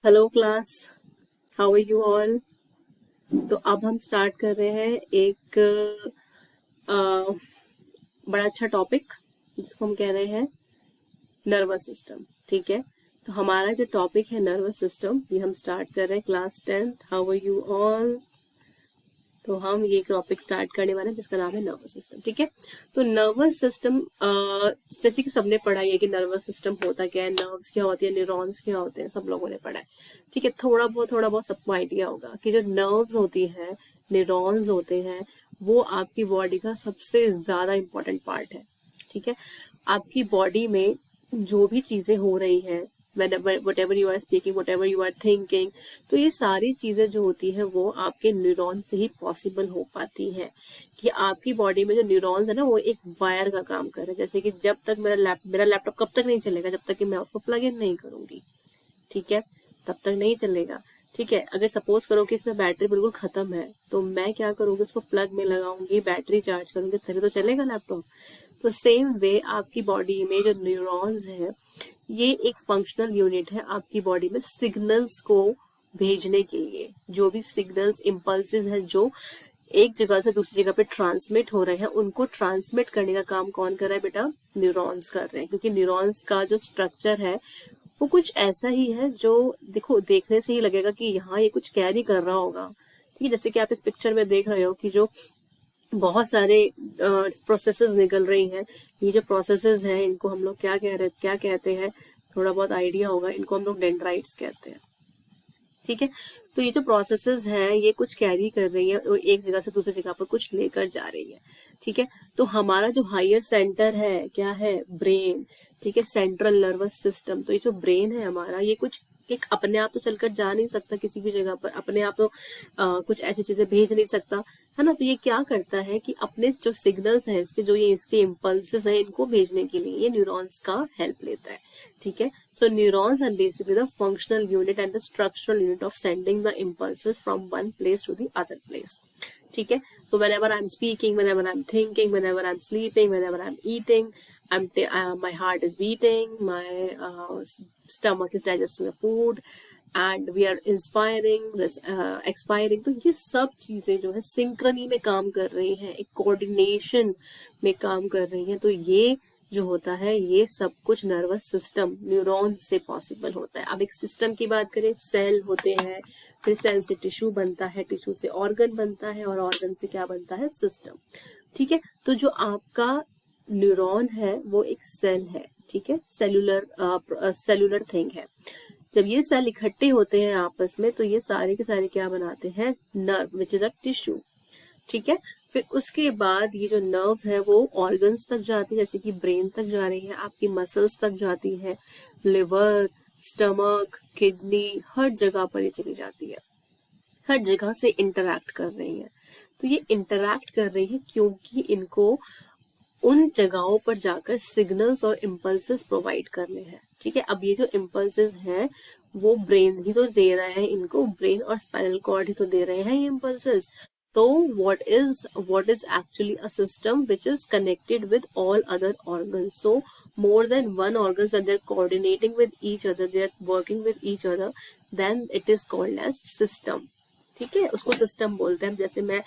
Hello class, how are you all. तो अब हम स्टार्ट कर रहे हैं एक बड़ा अच्छा टॉपिक जिसको हम कह रहे हैं नर्वस सिस्टम। ठीक है, तो हमारा जो टॉपिक है नर्वस सिस्टम, ये हम स्टार्ट कर रहे हैं class 10th। How are you all. तो हम ये टॉपिक स्टार्ट करने वाले हैं जिसका नाम है नर्वस सिस्टम। ठीक है, तो नर्वस सिस्टम जैसे कि सबने पढ़ा है कि नर्वस सिस्टम होता क्या है, नर्व्स क्या होती है, न्यूरॉन्स क्या होते हैं, सब लोगों ने पढ़ा है। ठीक है, थोड़ा बहुत सबको आइडिया होगा कि जो नर्व्स होती है, न्यूरॉन्स होते हैं, वो आपकी बॉडी का सबसे ज्यादा इंपॉर्टेंट पार्ट है। ठीक है, आपकी बॉडी में जो भी चीजें हो रही हैं, whatever you are speaking, whatever you are thinking, तो ये सारी चीजें जो होती है वो आपके न्यूरॉन से ही पॉसिबल हो पाती है। कि आपकी बॉडी में जो न्यूरॉन्स है ना, वो एक वायर का काम कर रहे हैं। जैसे कि जब तक मेरा लैपटॉप कब तक नहीं चलेगा, जब तक कि मैं उसको प्लग इन नहीं करूंगी। ठीक है, तब तक नहीं चलेगा। ठीक है, अगर सपोज करो कि इसमें बैटरी बिल्कुल खत्म है, तो मैं क्या करूंगी, उसको प्लग में लगाऊंगी, बैटरी चार्ज करूंगी, तभी तो चलेगा लैपटॉप। तो सेम वे आपकी बॉडी में जो न्यूरॉन्स है, ये एक फंक्शनल यूनिट है आपकी बॉडी में सिग्नल्स को भेजने के लिए। जो भी सिग्नल्स इम्पल्सेस हैं जो एक जगह से दूसरी जगह पे ट्रांसमिट हो रहे हैं, उनको ट्रांसमिट करने का काम कौन कर रहा है बेटा? न्यूरॉन्स कर रहे हैं। क्योंकि न्यूरॉन्स का जो स्ट्रक्चर है वो कुछ ऐसा ही है जो देखो, देखने से ही लगेगा कि यहाँ ये कुछ कैरी कर रहा होगा। ठीक है, जैसे कि आप इस पिक्चर में देख रहे हो कि जो बहुत सारे प्रोसेसेस निकल रही हैं। ये जो प्रोसेसेस हैं इनको हम लोग क्या कहते हैं, थोड़ा बहुत आइडिया होगा, इनको हम लोग डेंड्राइट्स कहते हैं। ठीक है, तो ये जो प्रोसेसेस हैं ये कुछ कैरी कर रही है और एक जगह से दूसरी जगह पर कुछ लेकर जा रही है। ठीक है, तो हमारा जो हायर सेंटर है क्या है? ब्रेन। ठीक है, सेंट्रल नर्वस सिस्टम। तो ये जो ब्रेन है हमारा, ये कुछ एक अपने आप तो चलकर जा नहीं सकता किसी भी जगह पर, अपने आप तो कुछ ऐसी चीजें भेज नहीं सकता है ना। तो ये क्या करता है कि अपने जो सिग्नल्स हैं इसके, जो ये इसके इम्पल्सेस हैं, इनको भेजने के लिए ये न्यूरॉन्स का हेल्प लेता है। ठीक है, so neurons are basically the functional unit and the structural unit of sending the impulses from one place to the other place. ठीक है, so whenever I'm speaking, whenever I'm thinking, whenever I'm sleeping, whenever I'm eating, my heart is beating, my stomach is digesting the food, and we are inspiring, expiring. तो ये सब चीजें जो है synchrony में काम कर रही हैं, एक कोऑर्डिनेशन में काम कर रही हैं। तो ये जो होता है ये सब कुछ नर्वस सिस्टम, न्यूरॉन से पॉसिबल होता है। अब एक सिस्टम की बात करें, सेल होते हैं, फिर सेल से टिश्यू बनता है, टिश्यू से ऑर्गन बनता है, और ऑर्गन से क्या बनता है? सिस्टम। ठीक है, तो जो आपका न्यूरॉन है वो एक सेल है। ठीक है, सेलुलर थिंग है। जब ये सेल इकट्ठे होते हैं आपस में, तो ये सारे के सारे क्या बनाते हैं? Nerve, which is a tissue. ठीक है, फिर उसके बाद ये जो नर्व्स है वो ऑर्गन्स तक जाती है, जैसे कि ब्रेन तक जा रही है, आपकी मसल्स तक जाती है, लिवर, स्टमक, किडनी, हर जगह पर ये चली जाती है, हर जगह से इंटरैक्ट कर रही है। तो ये इंटरैक्ट कर रही है क्योंकि इनको उन जगहों पर जाकर सिग्नल्स और इम्पल्सेस प्रोवाइड करने हैं। ठीक है, अब ये जो इम्पल्सेस हैं वो ब्रेन ही तो दे रहा है इनको, ब्रेन और स्पाइनल कॉर्ड ही तो दे रहे हैं ये इम्पल्सेस। तो what is actually a system which is connected with all other organs? So more than one organs, when they're coordinating with each other, they are working with each other, then it is called as system. ठीक है, उसको system बोलते हैं। जैसे मैं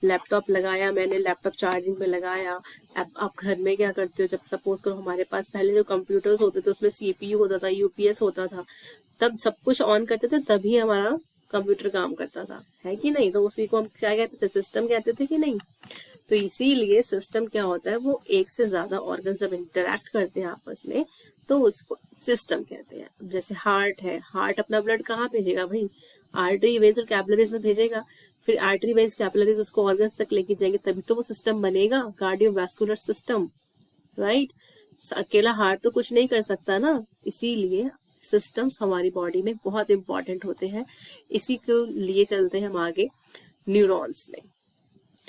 laptop लगाया, मैंने laptop charging पे लगाया। आप घर में क्या करते हो, जब सपोज करो हमारे पास पहले जो कंप्यूटर्स होते थे उसमें सीपीयू होता था, यूपीएस होता था, तब सब कुछ ऑन करते थे तभी हमारा कंप्यूटर काम करता था, है कि नहीं? तो उसी को हम क्या कहते थे? सिस्टम कहते थे कि नहीं? तो इसीलिए सिस्टम क्या होता है, वो एक से ज्यादा ऑर्गन जब इंटरैक्ट करते हैं आपस में तो उसको सिस्टम कहते हैं। जैसे हार्ट है, हार्ट अपना ब्लड कहाँ भेजेगा भाई? आर्टरी वेन्स और कैपिलरीज में भेजेगा, फिर आर्टरी वेन्स कैपिलरीज उसको ऑर्गन्स तक लेके जाएंगे, तभी तो वो सिस्टम बनेगा, कार्डियोवैस्कुलर सिस्टम, राइट? अकेला हार्ट तो कुछ नहीं कर सकता ना, इसीलिए सिस्टम्स हमारी बॉडी में बहुत इंपॉर्टेंट होते हैं। इसी को लिए चलते हैं हम आगे न्यूरॉन्स में।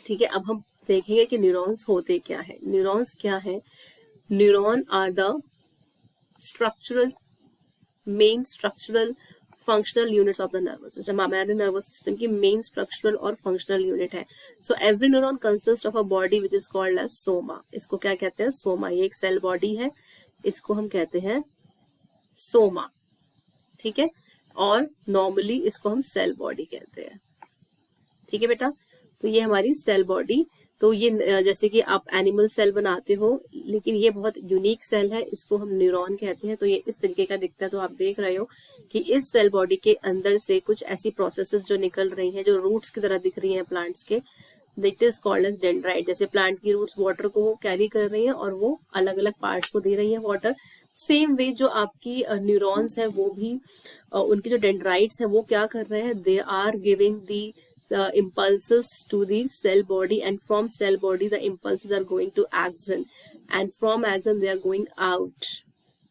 ठीक है, अब हम देखेंगे कि न्यूरॉन्स होते क्या है। न्यूरॉन्स क्या है? Neuron are the structural, main structural functional units of the nervous system. हमारे नर्वस सिस्टम की मेन स्ट्रक्चरल और फंक्शनल यूनिट है। So every neuron consist of a body which is called as soma. इसको क्या कहते हैं? सोमा। ये एक सेल बॉडी है, इसको हम कहते हैं सोमा। ठीक है, और नॉर्मली इसको हम सेल बॉडी कहते हैं। ठीक है बेटा, तो ये हमारी सेल बॉडी। तो ये जैसे कि आप एनिमल सेल बनाते हो, लेकिन ये बहुत यूनिक सेल है, इसको हम न्यूरॉन कहते हैं। तो ये इस तरीके का दिखता है। तो आप देख रहे हो कि इस सेल बॉडी के अंदर से कुछ ऐसी प्रोसेसेस जो निकल रही हैं, जो रूट्स की तरह दिख रही हैं प्लांट्स के, that is called as dendrite. जैसे प्लांट की रूट्स वाटर को कैरी कर रही हैं और वो अलग अलग पार्ट्स को दे रही हैं वाटर, सेम वे जो आपकी न्यूरॉन्स है वो भी उनके जो डेंड्राइट्स है वो क्या कर रहे हैं, they are giving the impulses to the cell body, and from cell body the impulses are going to axon, and from axon they are going out.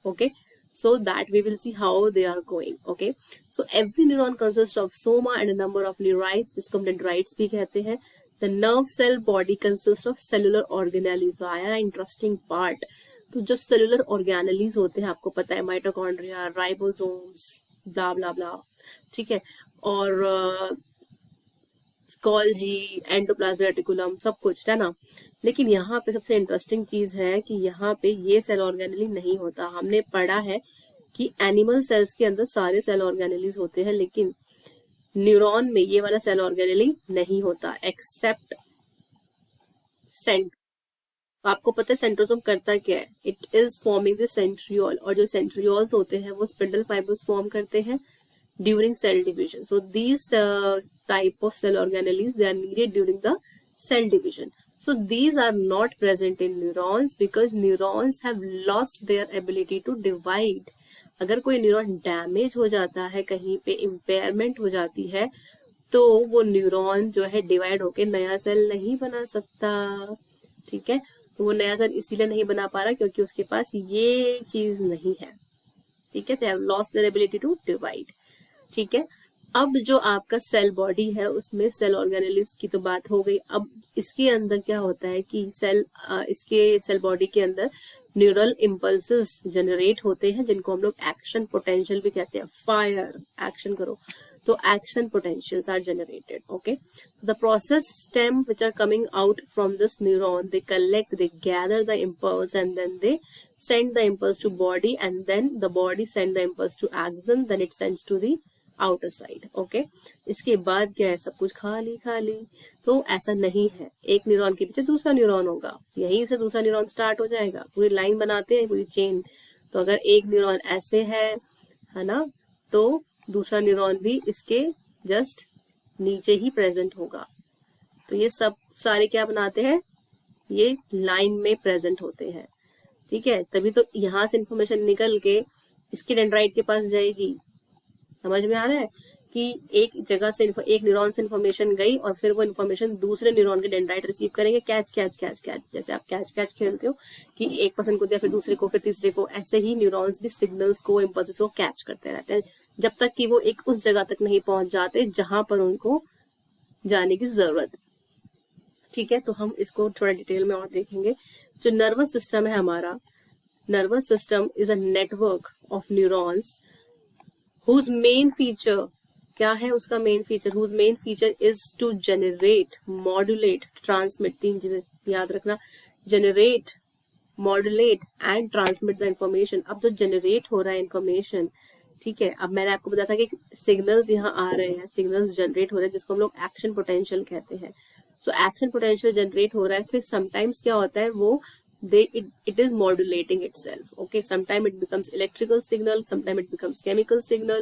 Okay, so that we will see how they are going. Okay, so every neuron consists of soma and a number of neurites, जिसको हम dendrites भी कहते हैं. The nerve cell body consists of cellular organelles. So आया interesting part. तो जो cellular organelles होते हैं आपको पता है, mitochondria, ribosomes, blah blah blah. ठीक है, और गोल्जी, एंडोप्लाज्मिक रेटिकुलम, सब कुछ है ना। लेकिन यहाँ पे सबसे इंटरेस्टिंग चीज है कि यहाँ पे ये सेल ऑर्गेनेली नहीं होता। हमने पढ़ा है कि एनिमल सेल्स के अंदर सारे सेल ऑर्गेनेलीज होते हैं, लेकिन न्यूरॉन में ये वाला सेल ऑर्गेनेली नहीं होता, एक्सेप्ट सेंट्रोसोम। आपको पता है सेंट्रोसोम करता क्या है, it is forming the centriole, और जो सेंट्रियोल्स होते हैं वो स्पिंडल फाइबर्स फॉर्म करते हैं during cell division. So these type of cell organelles, they are needed during the cell division. So these are not present in neurons because neurons have lost their ability to divide. अगर कोई neuron damage हो जाता है, कहीं पे impairment हो जाती है, तो वो न्यूरॉन जो है डिवाइड होके नया सेल नहीं बना सकता। ठीक है, तो वो नया सेल इसीलिए नहीं बना पा रहा क्योंकि उसके पास ये चीज नहीं है। ठीक है, they have lost their ability to divide. ठीक है, अब जो आपका सेल बॉडी है उसमें सेल ऑर्गेनेलिस की तो बात हो गई। अब इसके अंदर क्या होता है कि इसके सेल बॉडी के अंदर न्यूरल इम्पल्सेस जनरेट होते हैं, जिनको हम लोग एक्शन पोटेंशियल भी कहते हैं। फायर, एक्शन करो, तो action potentials are generated. Okay, the process stem which are coming out from this neuron, they collect, they gather the impulse and then they send the impulse to body, and then the body send the impulse to axon, then it sends to the outer side. Okay, इसके बाद क्या है, सब कुछ खाली खाली। तो ऐसा नहीं है, एक न्यूरॉन के पीछे दूसरा न्यूरॉन होगा, यहीं से दूसरा न्यूरॉन स्टार्ट हो जाएगा। पूरी लाइन बनाते हैं, पूरी चेन। तो अगर एक न्यूरॉन ऐसे है ना, तो दूसरा न्यूरॉन भी इसके जस्ट नीचे ही प्रेजेंट होगा। तो ये सब सारे क्या बनाते हैं, ये लाइन में प्रेजेंट होते हैं। ठीक है, तभी तो यहाँ से इंफॉर्मेशन निकल के इसके डेंड्राइट के पास जाएगी। समझ में आ रहा है कि एक जगह से एक न्यूरॉन से इंफॉर्मेशन गई और फिर वो इंफॉर्मेशन दूसरे न्यूरॉन के डेंड्राइट रिसीव करेंगे। कैच कैच कैच कैच, जैसे आप कैच कैच खेलते हो कि एक पर्सन को दिया, फिर दूसरे को, फिर तीसरे को, ऐसे ही न्यूरॉन्स भी सिग्नल्स को, इम्पल्सेस को कैच करते रहते हैं जब तक कि वो एक उस जगह तक नहीं पहुंच जाते जहां पर उनको जाने की जरूरत। ठीक है, तो हम इसको थोड़ा डिटेल में और देखेंगे। जो नर्वस सिस्टम है हमारा, nervous system is a network of neurons whose main feature, क्या है उसका main feature, whose main feature is to generate, modulate, transmit, तीन चीजें याद रखना, generate, modulate and transmit the information। अब जो generate हो रहा है information, ठीक है, अब मैंने आपको बताया था कि सिग्नल्स यहाँ आ रहे हैं, सिग्नल्स जनरेट हो रहे हैं, जिसको हम लोग एक्शन पोटेंशियल कहते हैं। सो एक्शन पोटेंशियल जनरेट हो रहा है, फिर समटाइम्स क्या होता है, वो it is modulating itself. Okay, sometime it becomes electrical signal, sometime it becomes chemical signal.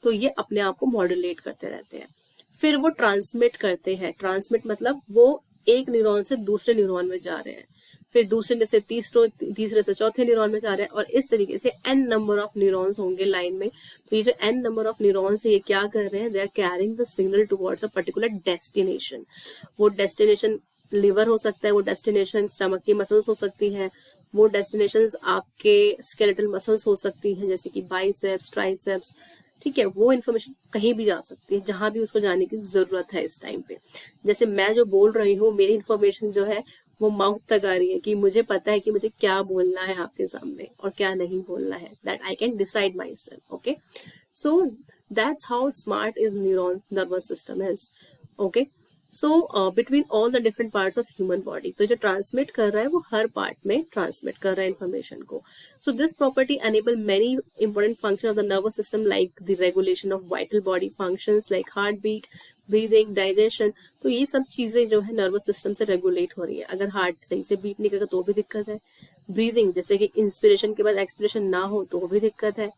तो ये अपने आप को मॉड्यूलेट करते रहते हैं। फिर वो ट्रांसमिट करते हैं। ट्रांसमिट मतलब वो एक न्यूरॉन से दूसरे न्यूरॉन में जा रहे हैं, फिर दूसरे से तीसरे से चौथे न्यूरॉन में जा रहे हैं, और इस तरीके से n नंबर ऑफ न्यूरॉन्स होंगे लाइन में। तो ये जो n नंबर ऑफ न्यूरॉन्स है, ये क्या कर रहे हैं, they are carrying the signal towards a particular destination. वो डेस्टिनेशन लिवर हो सकता है, वो डेस्टिनेशन स्टमक की मसल्स हो सकती हैं, वो डेस्टिनेशंस आपके स्केलेटल मसल्स हो सकती हैं, जैसे कि बाइसेप्स, ट्राइसेप्स। ठीक है, वो इन्फॉर्मेशन कहीं भी जा सकती है, जहां भी उसको जाने की जरूरत है इस टाइम पे। जैसे मैं जो बोल रही हूँ, मेरी इन्फॉर्मेशन जो है वो माउथ तक आ रही है, कि मुझे पता है कि मुझे क्या बोलना है आपके सामने और क्या नहीं बोलना है, that I can decide my self. Okay, so that's how smart is neurons nervous system is. Okay, so between all the different parts of human body, तो जो ट्रांसमिट कर रहा है वो हर पार्ट में ट्रांसमिट कर रहा है इन्फॉर्मेशन को. So this property enable many important function of the nervous system like the regulation of vital body functions like heart beat, breathing, digestion. तो ये सब चीजें जो है नर्वस सिस्टम से रेगुलेट हो रही है. अगर हार्ट सही से बीट नहीं करेगा तो भी दिक्कत है. ब्रीदिंग, जैसे कि इंस्पिरेशन के बाद एक्सपिरेशन ना हो तो भी दिक्कत है.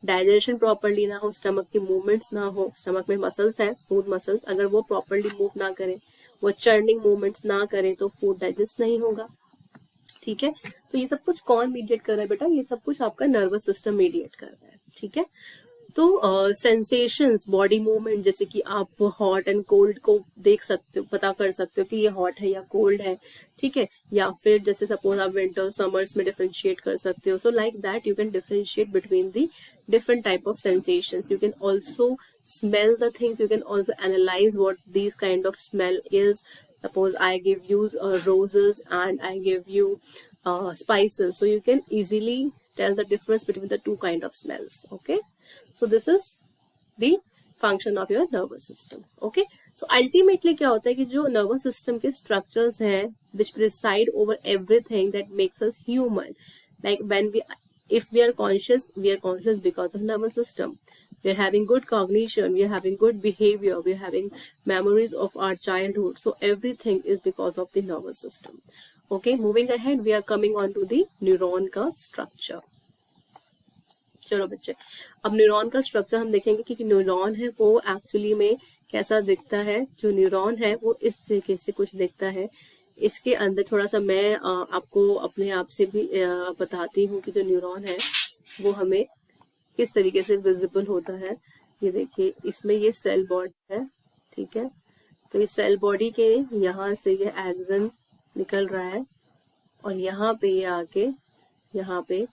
डाइजेशन प्रॉपरली ना हो, स्टमक की मूवमेंट्स ना हो, स्टमक में मसल्स है स्मूथ मसल्स, अगर वो प्रॉपरली मूव ना करें, वो चर्निंग मूवमेंट्स ना करें तो फूड डाइजेस्ट नहीं होगा. ठीक है, तो ये सब कुछ कौन मीडिएट कर रहा है बेटा? ये सब कुछ आपका नर्वस सिस्टम मीडिएट कर रहा है. ठीक है, तो सेंसेशंस, बॉडी मूवमेंट, जैसे कि आप हॉट एंड कोल्ड को देख सकते हो, पता कर सकते हो कि ये हॉट है या कोल्ड है. ठीक है, या फिर जैसे सपोज आप विंटर समर्स में डिफरेंशिएट कर सकते हो. So like that you can differentiate between the different type of sensations. You can also smell the things, you can also analyze what these kind of smell is. Suppose I give you roses and I give you spices, so you can easily tell the difference between the two kind of smells. Okay, so this is the function of your nervous system. Okay, so ultimately क्या होता है कि जो nervous system के structures हैं which preside over everything that makes us human, like when we, if we are conscious because of nervous system. We are having good cognition, we are having good behavior, we are having memories of our childhood. So everything is because of the nervous system. Okay, moving ahead, we are coming on to the neuron का structure. चलो बच्चे, अब neuron का structure हम देखेंगे कि neuron है वो एक्चुअली में कैसा दिखता है. जो न्यूरॉन है वो इस तरीके से कुछ दिखता है. इसके अंदर थोड़ा सा मैं आपको अपने आप से भी बताती हूँ कि जो न्यूरॉन है वो हमें किस तरीके से विजिबल होता है. ये देखिए, इसमें ये सेल बॉडी है. ठीक है, तो ये सेल बॉडी के यहाँ से ये एक्सन निकल रहा है और यहाँ पे ये आके यहाँ पे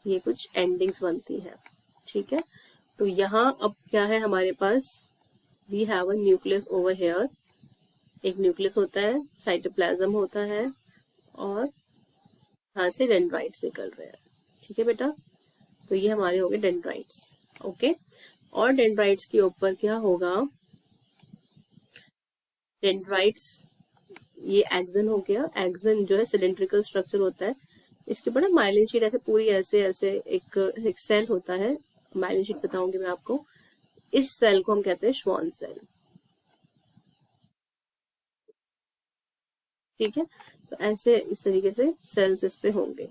ये कुछ एंडिंग्स बनती है. ठीक है, तो यहाँ अब क्या है हमारे पास, we have a nucleus over here. एक न्यूक्लियस होता है, साइटोप्लाज्म होता है और यहाँ से डेंड्राइट्स निकल रहे हैं. ठीक है बेटा, तो ये हमारे हो गए डेंड्राइट्स. ओके, और डेंड्राइट्स के ऊपर क्या होगा, डेंड्राइट्स, ये एक्सन हो गया. एक्सन जो है सिलेंड्रिकल स्ट्रक्चर होता है. इसके ऊपर ना माइलिन शीट ऐसे पूरी ऐसे एक सेल होता है. माइलिन शीट बताऊंगी मैं आपको. इस सेल को हम कहते हैं श्वान सेल. ठीक है, तो ऐसे इस तरीके से सेल्स इस पे होंगे.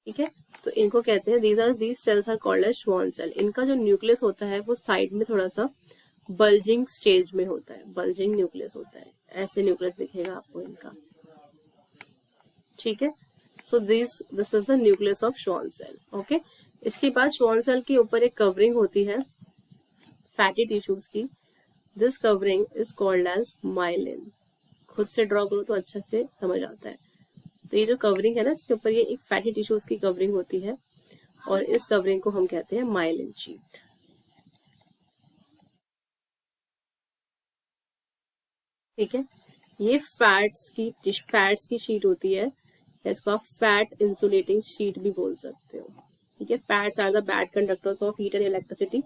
ठीक है, तो इनको कहते हैं these cells are called as Schwann cell. इनका जो न्यूक्लियस होता है वो साइड में थोड़ा सा बल्जिंग स्टेज में होता है. बल्जिंग न्यूक्लियस होता है, ऐसे न्यूक्लियस दिखेगा आपको इनका. ठीक है, so this is the nucleus of Schwann cell. Okay, इसके बाद श्वान सेल के ऊपर एक कवरिंग होती है फैटी टिश्यूज की. This covering is called as myelin. खुद से ड्रॉ करो तो अच्छा से समझ आता है. तो ये जो कवरिंग है ना, इसके ऊपर ये एक फैटी टिश्यूज की कवरिंग होती है और इस कवरिंग को हम कहते हैं माइलिन शीट. ठीक है, ये फैट्स की शीट होती है. इसको आप फैट इंसुलेटिंग शीट भी बोल सकते हो. ठीक है, fats are the bad conductors of heat and electricity.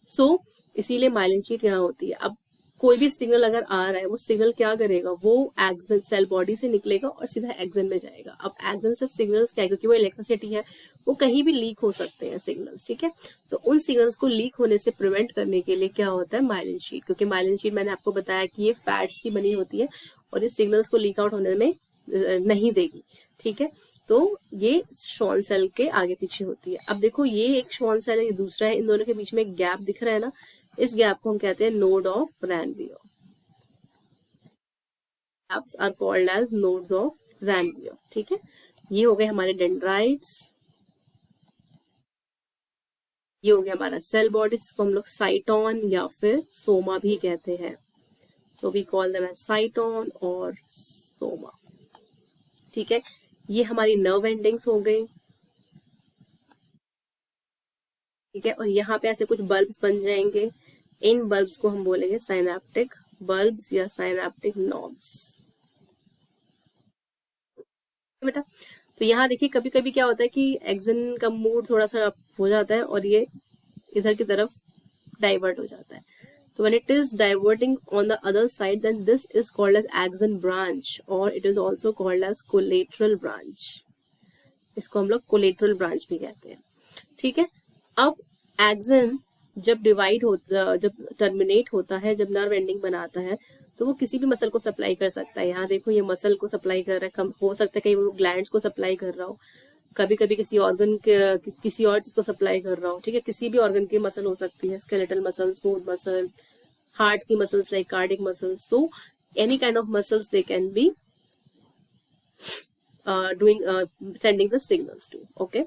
So इसीलिए माइलिन शीट यहाँ होती है. अब कोई भी सिग्नल अगर आ रहा है, वो सिग्नल क्या करेगा, वो एक्सन सेल बॉडी से निकलेगा और सीधा एक्सन में जाएगा. अब एक्सन से सिग्नल्स क्या है, क्योंकि वो इलेक्ट्रिसिटी है, वो कहीं भी लीक हो सकते हैं सिग्नल्स. ठीक है, तो उन सिग्नल्स को लीक होने से प्रिवेंट करने के लिए क्या होता है, माइलिन शीट. क्योंकि माइलिन शीट मैंने आपको बताया कि ये फैट्स की बनी होती है और ये सिग्नल्स को लीक आउट होने में नहीं देगी. ठीक है, तो ये श्वान सेल के आगे पीछे होती है. अब देखो, ये एक श्वान सेल है, ये दूसरा है. इन दोनों के बीच में एक गैप दिख रहा है ना, इस गैप को हम कहते हैं node of Ranvier. Gaps are called as nodes of Ranvier. ठीक है, ये हो गए हमारे डेंड्राइट्स. ये हो गया हमारा सेल बॉडी, जिसको हम लोग साइटोन या फिर सोमा भी कहते हैं. So we call them as cyton और सोमा. ठीक है, ये हमारी नर्व एंडिंग्स हो गई. ठीक है, और यहाँ पे ऐसे कुछ बल्ब्स बन जाएंगे. इन बल्ब्स को हम बोलेंगे साइनेप्टिक बल्ब्स या साइनेप्टिक नॉब्स. बेटा, तो यहाँ देखिए, कभी कभी क्या होता है कि एक्सन का मूड थोड़ा सा हो जाता है और ये इधर की तरफ डाइवर्ट हो जाता है. तो when it is diverting on the other side, then this is called as axon branch or it is also called as collateral branch. इसको हम लोग collateral branch भी कहते हैं, ठीक है। अब axon जब डिवाइड होता, जब टर्मिनेट होता है, जब नर्व एंडिंग बनाता है, तो वो किसी भी मसल को सप्लाई कर सकता है। यहाँ देखो ये मसल को सप्लाई कर रहा है, कम हो सकता है कहीं वो ग्लैंड्स को सप्लाई कर रहा हो, कभी कभी किसी ऑर्गन के, किसी और चीज को सप्लाई कर रहा हो, ठीक है। किसी भी ऑर्गन की मसल हो सकती है, skeletal muscle, smooth muscle, heart की muscles like cardiac muscles, so any kind of muscles they can be doing sending the signals to, okay.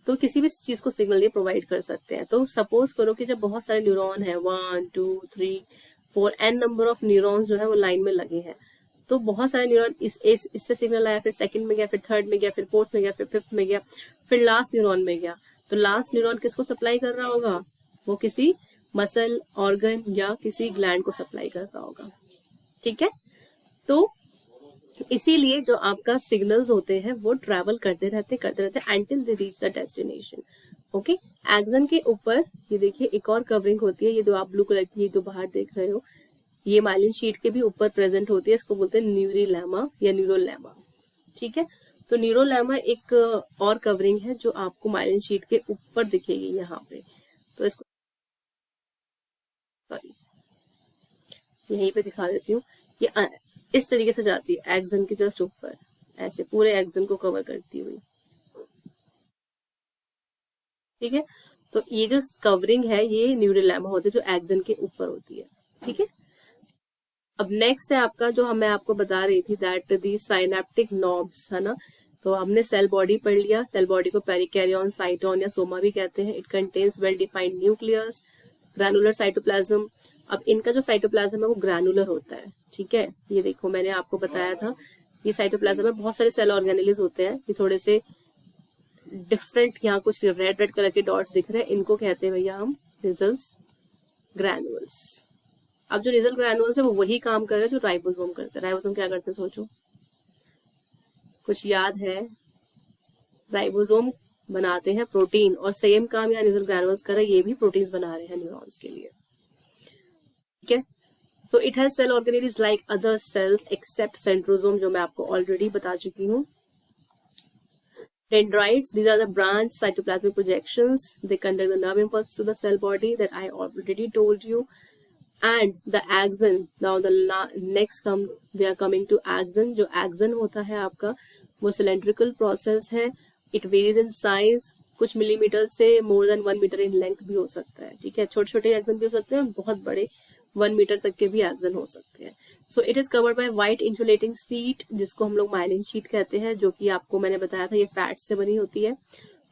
तो किसी भी चीज को सिग्नल ये प्रोवाइड कर सकते हैं। तो सपोज करो कि जब बहुत सारे न्यूरॉन है, 1 2 3 4 n नंबर ऑफ न्यूरॉन्स जो है वो लाइन में लगे हैं, तो बहुत सारे न्यूरॉन इससे सिग्नल आया, फिर सेकंड में गया, फिर थर्ड में गया, फिर फोर्थ में गया, फिर फिफ्थ में गया, फिर लास्ट न्यूरॉन में गया। तो लास्ट न्यूरॉन किसको सप्लाई कर रहा होगा? वो किसी मसल, ऑर्गन या किसी ग्लैंड को सप्लाई कर रहा होगा, ठीक है। तो इसीलिए जो आपका सिग्नल्स होते हैं वो ट्रैवल करते रहते until they reach the destination, okay. Action के ऊपर ये देखिए एक और कवरिंग होती है, ये जो आप ब्लू कलर की जो बाहर देख रहे हो, ये माइलिन शीट के भी ऊपर प्रेजेंट होती है, इसको बोलते हैं न्यूरिलेमा या न्यूरोलेमा, ठीक है। तो न्यूरोलेमा एक और कवरिंग है जो आपको माइलिन शीट के ऊपर दिखेगी यहाँ पे, तो इसको सॉरी यहीं पे दिखा देती हूँ। ये इस तरीके से जाती है एक्सन के जस्ट ऊपर, ऐसे पूरे एक्सन को कवर करती हुई, ठीक है। तो ये जो कवरिंग है ये न्यूरोलेमा होती है जो एक्सन के ऊपर होती है, ठीक है। अब नेक्स्ट है आपका जो मैं आपको बता रही थी दैट दी साइनेप्टिक नॉब्स, है ना। तो हमने सेल बॉडी पढ़ लिया, सेल बॉडी को पेरिकैरियन, साइटोन या सोमा भी कहते हैं। It contains well defined nucleus, granular cytoplasm. अब इनका जो साइटोप्लाज्म है वो ग्रैनुलर होता है, ठीक है। ये देखो मैंने आपको बताया था, ये साइटोप्लाज्म में बहुत सारे सेल ऑर्गेनेल्स होते हैं, ये थोड़े से डिफरेंट, यहाँ कुछ रेड रेड कलर के डॉट्स दिख रहे हैं, इनको कहते हैं भैया हम निजल्स ग्रैनुअल्स। अब जो निजल ग्रैनुअल्स है वो वही काम कर रहे हैं जो राइबोसोम करते हैं। राइबोसोम क्या करते हैं सोचो, कुछ याद है? राइबोसोम बनाते हैं प्रोटीन, और सेम काम यहाँ निजल ग्रैनुअल्स कर रहे हैं, ये भी प्रोटीन्स बना रहे हैं न्यूरॉन्स के लिए, ठीक है। तो it has cell organelles like other cells except centrosome, जो मैं आपको ऑलरेडी बता चुकी हूँ। Dendrites, these are the branch cytoplasmic projections. They conduct the nerve impulses to the cell body that I already told you. And the axon. Now the next we are coming to axon. जो axon होता है आपका वो cylindrical process है. It varies in size. कुछ millimetre से more than 1 meter in length भी हो सकता है, ठीक है। छोटे छोटे axon भी हो सकते हैं, बहुत बड़े 1 मीटर तक के भी एक्सन हो सकते हैं। So it is covered by white insulating sheet, जिसको हम लोग माइलिन शीट कहते हैं, जो कि आपको मैंने बताया था ये फैट से बनी होती है,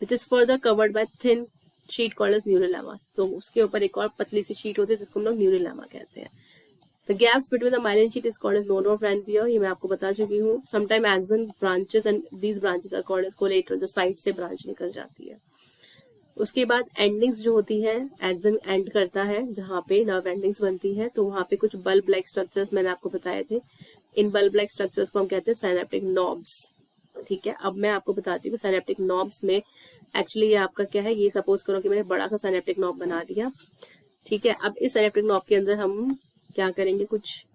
which is further covered by thin sheet called as neurolemma. तो उसके ऊपर एक और पतली सी शीट होती है जिसको हम लोग न्यूरोलेमा कहते हैं। The gaps between the myelin sheet is called as node of Ranvier, ये मैं आपको बता चुकी हूँ। Sometime axon branches and these branches are called as collateral, जो साइड से ब्रांच निकल जाती है। उसके बाद एंडिंग्स जो होती है, एक्सन एंड करता है जहाँ पे नर्व एंडिंग्स बनती है, तो वहाँ पे कुछ बल्ब लाइक स्ट्रक्चर्स मैंने आपको बताए थे। इन बल्ब लाइक स्ट्रक्चर्स को हम कहते हैं साइनेप्टिक नॉब्स, ठीक है। अब मैं आपको बताती हूँ साइनेप्टिक नॉब्स में एक्चुअली ये आपका क्या है। ये सपोज करो कि मैंने बड़ा सा साइनेप्टिक नॉब बना दिया, ठीक है। अब इस साइनेप्टिक नॉब के अंदर हम क्या करेंगे, कुछ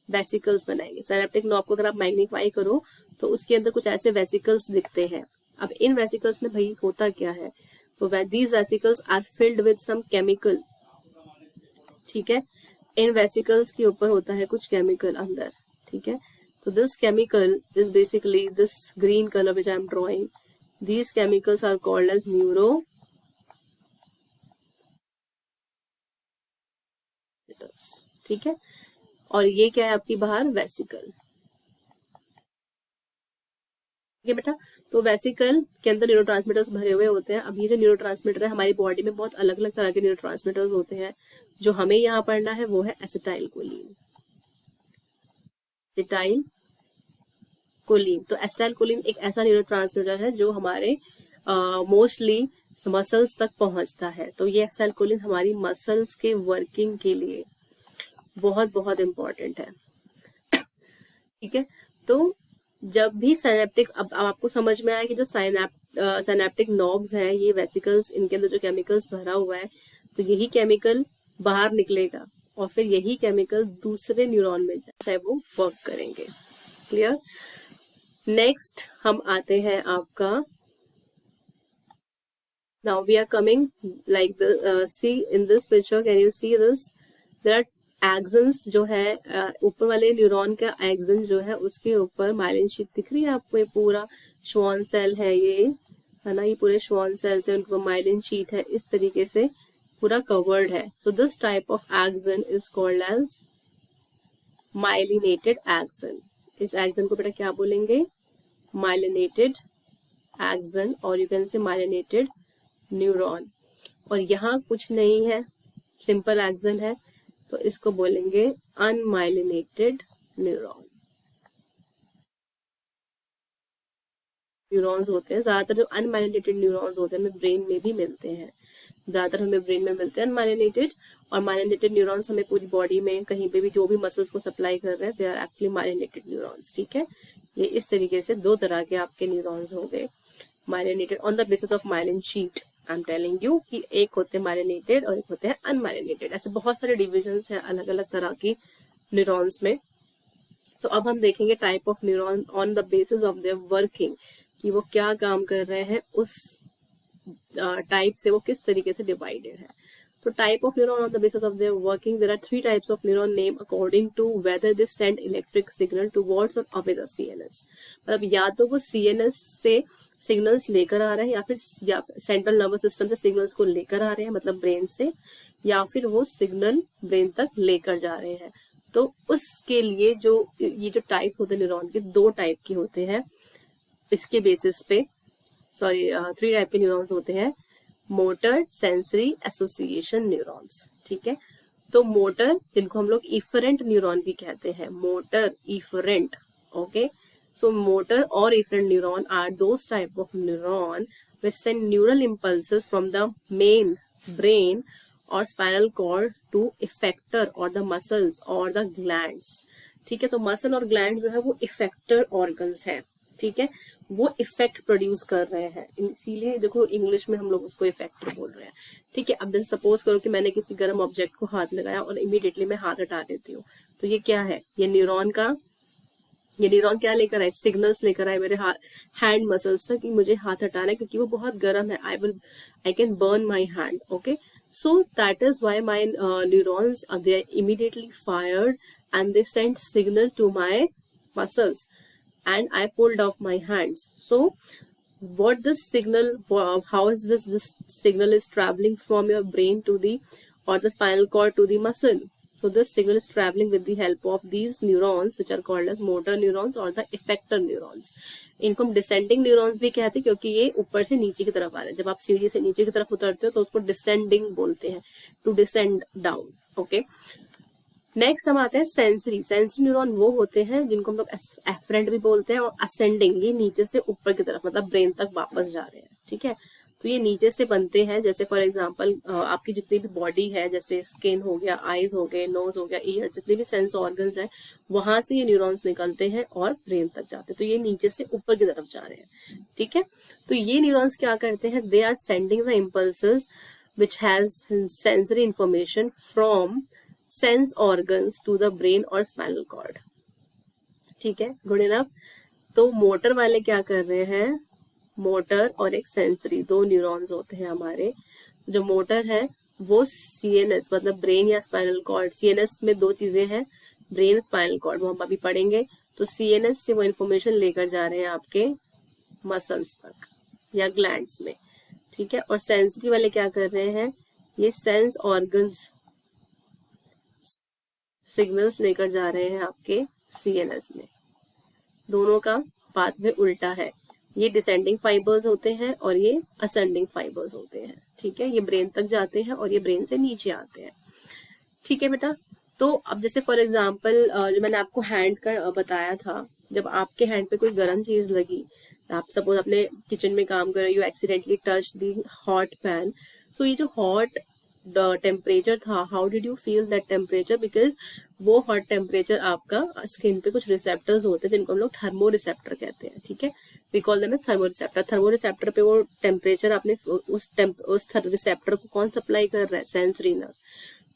वेसिकल्स बनाएंगे। साइनेप्टिक नॉब को अगर आप मैग्नीफाई करो तो उसके अंदर कुछ ऐसे वेसिकल्स दिखते हैं। अब इन वेसिकल्स में भाई होता क्या है, तो these vesicles are filled with some chemical, ठीक है। इन वेसिकल्स के ऊपर होता है कुछ केमिकल अंदर, ठीक है। तो this chemical is basically this green colour which I am drawing, these chemicals are called as neuro, ठीक है। और ये क्या है आपकी बाहर वेसिकल, ठीक है बेटा। तो वेसिकल के अंदर न्यूरोट्रांसमीटर्स भरे हुए होते हैं। अब ये जो न्यूरोट्रांसमीटर है, हमारी बॉडी में बहुत अलग अलग तरह के न्यूरोट्रांसमीटर्स होते हैं। जो हमें यहाँ पढ़ना है वो है एसिटाइल कोलिन। एसिटाइल कोलिन, तो एसिटाइल कोलिन एक ऐसा न्यूरोट्रांसमीटर है जो हमारे मोस्टली मसल्स तक पहुंचता है। तो ये एसिटाइल कोलिन हमारी मसल्स के वर्किंग के लिए बहुत बहुत इंपॉर्टेंट है, ठीक है। तो जब भी साइनेप्टिक, अब आपको समझ में आया कि जो साइनेप्टिक नॉब्स है, ये वेसिकल्स, इनके अंदर जो केमिकल्स भरा हुआ है, तो यही केमिकल बाहर निकलेगा, और फिर यही केमिकल दूसरे न्यूरॉन में जैसे वो वर्क करेंगे। क्लियर? नेक्स्ट हम आते हैं आपका, now we are coming like the see in this picture, can you see this? there are axons जो है ऊपर वाले न्यूरॉन का एक्सन जो है उसके ऊपर माइलिन शीट दिख रही है आपको, ये पूरा श्वान सेल है, ये है ना, ये पूरे श्वान सेल से उनके ऊपर माइलिन शीट है, इस तरीके से पूरा कवर्ड है। So this type of axon is called as myelinated axon. इस एक्सन को बेटा क्या बोलेंगे? माइलिनेटेड एक्सन, और you can say myelinated neuron. और यहाँ कुछ नहीं है, सिंपल एक्सन है, तो इसको बोलेंगे अनमाइलिनेटेड न्यूरॉन। न्यूरॉन्स होते हैं ज्यादातर, जो अनमाइलिनेटेड न्यूरॉन्स होते हैं हमें ब्रेन में भी मिलते हैं, ज्यादातर हमें ब्रेन में मिलते हैं अनमाइलिनेटेड। और माइलिनेटेड न्यूरॉन्स हमें पूरी बॉडी में कहीं पे भी जो भी मसल्स को सप्लाई कर रहे हैं, they are actually myelinated neurons. ठीक है, ये इस तरीके से दो तरह के आपके न्यूरॉन्स हो गए, myelinated on the basis of myelin sheath. I am telling you कि एक होते हैं माइलिनेटेड और एक होते हैं अनमाइलिनेटेड। ऐसे बहुत सारे डिविजन्स हैं अलग अलग तरह की न्यूरॉन्स में। तो अब हम देखेंगे type of neuron on the basis of their working, कि वो क्या काम कर रहे हैं, उस टाइप से वो किस तरीके से डिवाइडेड है। तो type of neuron on the basis of their working, there are 3 types of neuron name according to whether they send electric signal towards और अवे द सीएनएस। मतलब या तो वो सीएनएस से सिग्नल्स लेकर आ रहे हैं, या सेंट्रल नर्वस सिस्टम से सिग्नल्स को लेकर आ रहे हैं, मतलब ब्रेन से, या फिर वो सिग्नल ब्रेन तक लेकर जा रहे हैं। तो उसके लिए जो ये जो टाइप्स होते हैं न्यूरॉन के, 2 टाइप के होते हैं इसके बेसिस पे, 3 टाइप के न्यूरॉन्स होते हैं, मोटर, सेंसरी, एसोसिएशन न्यूरॉन्स। ठीक है, तो मोटर, जिनको हम लोग इफरेंट न्यूरॉन भी कहते हैं, motor efferent. Okay, so motor or efferent neuron are those type of neuron which send neural impulses from the main brain or spinal cord to effector or the muscles or the glands। ठीक है, तो muscle और gland जो है वो effector organs है। ठीक है, वो इफेक्ट प्रोड्यूस कर रहे हैं, इसीलिए देखो इंग्लिश में हम लोग उसको इफेक्टर बोल रहे हैं। ठीक है, अब जैसे सपोज करो कि मैंने किसी गर्म ऑब्जेक्ट को हाथ लगाया और इमीडिएटली मैं हाथ हटा देती हूँ, तो ये क्या है? ये न्यूरॉन क्या लेकर आए? सिग्नल्स लेकर आए मेरे हैंड मसल्स तक कि मुझे हाथ हटाना है क्योंकि वो बहुत गर्म है, I can burn my hand. Okay, so that is why my neurons they are immediately fired and they send signal to my muscles and I pulled off my hands. So what this signal, how is this signal is traveling from your brain to the or the spinal cord to the muscle. So this signal is traveling with the help of these neurons which are called as motor neurons or the effector neurons. इनको हम descending neurons भी कहते हैं क्योंकि ये ऊपर से नीचे की तरफ आ रहे हैं। जब आप सीढ़ी से नीचे की तरफ उतरते हो तो उसको descending बोलते हैं, to descend down. Okay. Next हम आते हैं सेंसरी। सेंसरी न्यूरॉन वो होते हैं जिनको हम लोग एफरेंट भी बोलते हैं, और असेंडिंग, ये नीचे से ऊपर की तरफ, मतलब ब्रेन तक वापस जा रहे हैं। ठीक है, तो ये नीचे से बनते हैं। जैसे फॉर एग्जांपल आपकी जितनी भी बॉडी है, जैसे स्किन हो गया, आईज हो गए, नोज हो गया, ईयर, जितने भी सेंस ऑर्गन्स हैं, वहां से ये न्यूरॉन्स निकलते हैं और ब्रेन तक जाते हैं। तो ये नीचे से ऊपर की तरफ जा रहे हैं। ठीक है, तो ये न्यूरॉन्स क्या करते हैं? They are sending the impulses which has sensory information from sense organs to the brain और स्पाइनल कॉर्ड। ठीक है, गुड इनफ। तो मोटर वाले क्या कर रहे हैं? मोटर और एक सेंसरी, 2 न्यूरॉन्स होते हैं हमारे। जो मोटर है वो सीएनएस, मतलब ब्रेन या स्पाइनल कॉर्ड, सीएनएस में 2 चीजें हैं, ब्रेन, स्पाइनल कॉर्ड, वो हम अभी पढ़ेंगे। तो सीएनएस से वो इन्फॉर्मेशन लेकर जा रहे हैं आपके मसल्स तक या ग्लैंड्स में। ठीक है, और सेंसरी वाले क्या कर रहे हैं? ये सेंस ऑर्गन्स सिग्नल्स लेकर जा रहे हैं आपके सीएनएस में। दोनों का पाथवे उल्टा है, ये डिसेंडिंग फाइबर्स होते हैं और ये असेंडिंग फाइबर्स होते हैं। ठीक है, ये ब्रेन तक जाते हैं और ये ब्रेन से नीचे आते हैं। ठीक है बेटा, तो अब जैसे फॉर एग्जांपल जो मैंने आपको हैंड का बताया था, जब आपके हैंड पे कोई गर्म चीज लगी, आप सपोज अपने किचन में काम कर रहे हो, you accidentally touch the hot pan, so ये जो हॉट टेम्परेचर था, how did you feel that temperature? Because वो हॉट टेम्परेचर आपका स्किन पे कुछ रिसेप्टर्स होते हैं जिनको हम लोग थर्मो रिसेप्टर कहते हैं। ठीक है, we call them as thermo receptor. Thermo receptor पे वो टेम्परेचर आपने उस रिसेप्टर को कौन सप्लाई कर रहा है? Sensory nerve.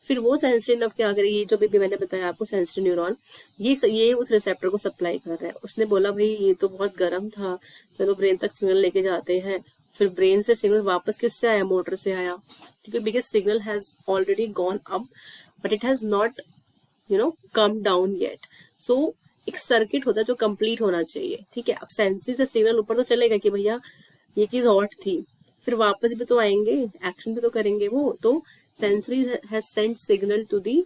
फिर वो सेंसरी नर्व क्या करेगी, ये जो भी मैंने बताया आपको सेंसरी न्यूरॉन, ये उस रिसेप्टर को सप्लाई कर रहा है। उसने बोला भाई ये तो बहुत गर्म था, चलो ब्रेन तक सिग्नल लेके जाते हैं। फिर ब्रेन से सिग्नल वापस किससे आया, मोटर से आया, क्योंकि because signal has already gone up but it has not come down yet. So एक सर्किट होता है जो कंप्लीट होना चाहिए, ठीक है। अब सेंसरी से सिग्नल ऊपर तो चलेगा कि भैया ये चीज हॉट थी, फिर वापस भी तो आएंगे, एक्शन भी तो करेंगे वो। तो sensory has sent signal to the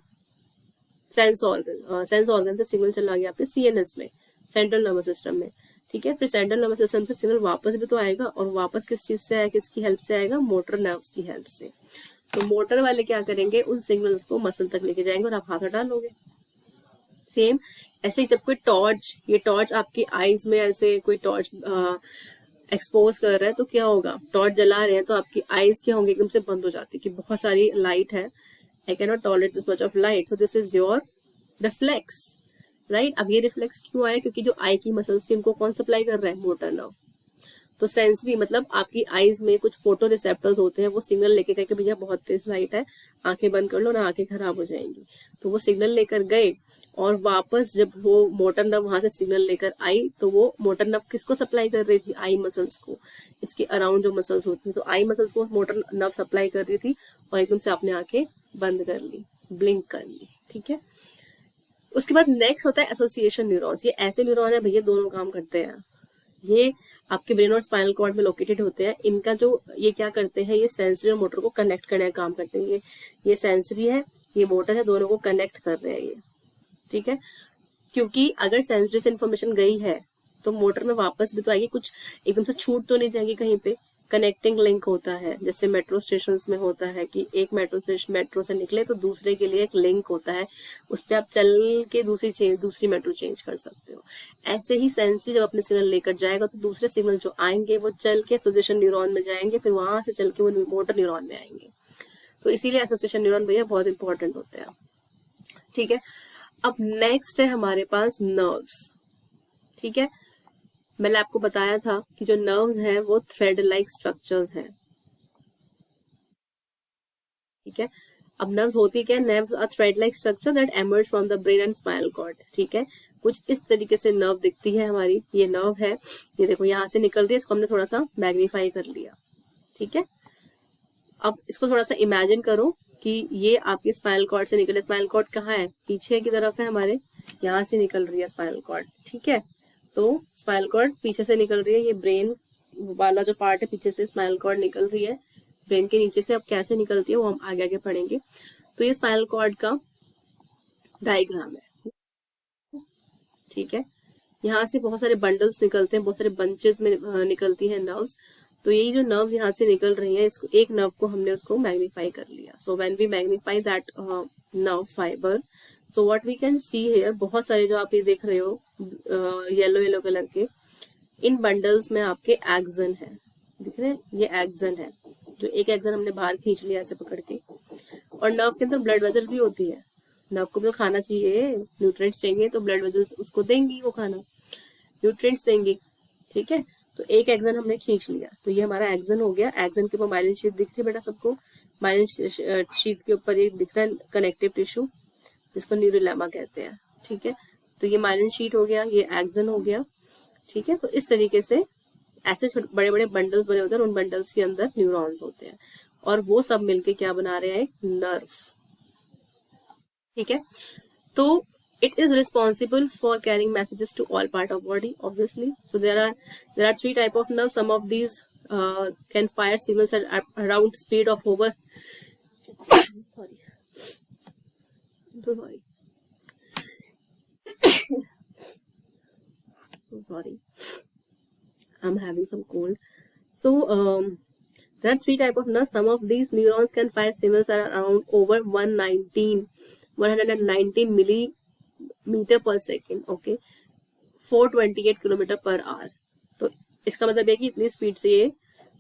sense organ से सिग्नल चला गया आपके सीएनएस में, सेंट्रल नर्वस सिस्टम में, ठीक है। फिर सेंट्रल नर्वस सिस्टम से सिग्नल वापस भी तो आएगा, और वापस किस चीज से आएगा, किसकी हेल्प से आएगा, मोटर नर्व्स की हेल्प से। तो मोटर वाले क्या करेंगे, उन सिग्नल्स को मसल तक लेके जाएंगे और आप हाथ हटा लोगे। सेम ऐसे ही जब कोई टॉर्च, ये टॉर्च आपकी आईज में ऐसे कोई टॉर्च एक्सपोज कर रहा है तो क्या होगा, टॉर्च जला रहे हैं तो आपकी आईज क्या होंगे, एकदम से बंद हो जाती है कि बहुत सारी लाइट है, I can not tolerate this much of light, so this is your reflex, right. अब ये रिफ्लेक्स क्यों आया, क्योंकि जो आई की मसल्स थी उनको कौन सप्लाई कर रहा है, मोटर नर्व। तो सेंसरी मतलब आपकी आईज में कुछ फोटो रिसेप्टर्स होते हैं, वो सिग्नल लेके गए कि भैया बहुत तेज लाइट है, आंखें बंद कर लो ना, आंखें खराब हो जाएंगी। तो वो सिग्नल लेकर गए, और वापस जब वो मोटर नर्व वहां से सिग्नल लेकर आई, तो वो मोटर नर्व किसको सप्लाई कर रही थी, आई मसल्स को, इसके अराउंड जो मसल्स होती है, तो आई मसल्स को मोटर नर्व सप्लाई कर रही थी, और एकदम से आपने आंखें बंद कर ली, ब्लिंक कर ली, ठीक है। उसके बाद नेक्स्ट होता है एसोसिएशन न्यूरॉन्स। ये ऐसे न्यूरॉन है भैया, दोनों काम करते हैं। ये आपके ब्रेन और स्पाइनल कॉर्ड में लोकेटेड होते हैं। इनका जो ये क्या करते हैं, ये सेंसरी और मोटर को कनेक्ट करने का काम करते हैं। ये सेंसरी है, ये मोटर है, दोनों को कनेक्ट कर रहे हैं ये, ठीक है। क्योंकि अगर सेंसरी से इन्फॉर्मेशन गई है तो मोटर में वापस भी तो आएगी, कुछ एकदम से छूट तो नहीं जाएगी कहीं पे। कनेक्टिंग लिंक होता है, जैसे मेट्रो स्टेशन में होता है कि एक मेट्रो से निकले तो दूसरे के लिए एक लिंक होता है, उस पर आप चल के दूसरी मेट्रो चेंज कर सकते हो। ऐसे ही सेंसरी जब अपने सिग्नल लेकर जाएगा तो दूसरे सिग्नल जो आएंगे वो चल के एसोसिएशन न्यूरॉन में जाएंगे, फिर वहां से चल के वो मोटर न्यूरॉन में आएंगे। तो इसीलिए एसोसिएशन न्यूरॉन भैया बहुत इंपॉर्टेंट होते हैं, ठीक है। अब नेक्स्ट है हमारे पास नर्व्स, ठीक है। मैंने आपको बताया था कि जो नर्व्स हैं वो थ्रेड लाइक स्ट्रक्चर्स हैं, ठीक है। अब नर्व्स होती क्या है, nerves are thread like structure that emerge from the brain and spinal cord, ठीक है। कुछ इस तरीके से नर्व दिखती है हमारी, ये नर्व है, ये देखो यहाँ से निकल रही है, इसको हमने थोड़ा सा मैग्नीफाई कर लिया, ठीक है। अब इसको थोड़ा सा इमेजिन करो कि ये आपके स्पाइनल कॉर्ड से निकले, स्पाइनल कॉर्ड कहाँ है, पीछे की तरफ है हमारे, यहाँ से निकल रही है स्पाइनल कॉर्ड, ठीक है। तो स्पाइनल कॉर्ड पीछे से निकल रही है, ये ब्रेन वाला जो पार्ट है पीछे से स्पाइनल कॉर्ड निकल रही है, ब्रेन के नीचे से। अब कैसे निकलती है वो हम आगे आगे पढ़ेंगे। तो ये स्पाइनल कॉर्ड का डायग्राम है, ठीक है। यहाँ से बहुत सारे बंडल्स निकलते हैं, बहुत सारे बंचेस में निकलती हैं नर्व्स। तो यही जो नर्व्स यहाँ से निकल रही हैं, इसको एक नर्व को हमने उसको मैग्नीफाई कर लिया। So when we magnify that nerve fibre, so what we can see here, बहुत सारे जो आप ये देख रहे हो येलो येलो कलर के, इन बंडल्स में आपके एक्सन है, दिख रहे हैं, ये एक्सन है। जो एक एक्सन हमने बाहर खींच लिया ऐसे पकड़ के। और नर्व के अंदर ब्लड वेसल भी होती है, नर्व को भी तो खाना चाहिए, न्यूट्रिएंट्स चाहिए, तो ब्लड वेसल्स उसको देंगी, वो खाना न्यूट्रिएंट्स देंगी, ठीक है। तो एक एक्सन हमने खींच लिया, तो ये हमारा एक्सन हो गया। एक्सन के ऊपर माइलिन शीथ दिख रही है बेटा सबको, माइलिन शीथ के ऊपर ये दिख रहा है कनेक्टिव टिश्यू, जिसको न्यूरोलेमा कहते हैं, ठीक है। तो ये माइलिन शीट हो गया, ये एक्सन हो गया, ठीक है। तो इस तरीके से ऐसे बड़े बड़े बंडल्स बने होते हैं, उन बंडल्स के अंदर न्यूरॉन्स होते हैं, और वो सब मिलके क्या बना रहे हैं, एक नर्व, ठीक है। तो it is responsible for carrying messages to all part of body, obviously. So there are three type of nerves. Some of these can fire signals at around speed of over sorry, I'm so sorry so sorry, I'm having some cold. So there are three type of nerves. Some of these neurons can fire signals at around over 119 millimeter per second, okay, 428 kilometre per hour. तो इसका मतलब है कि इतनी speed से ये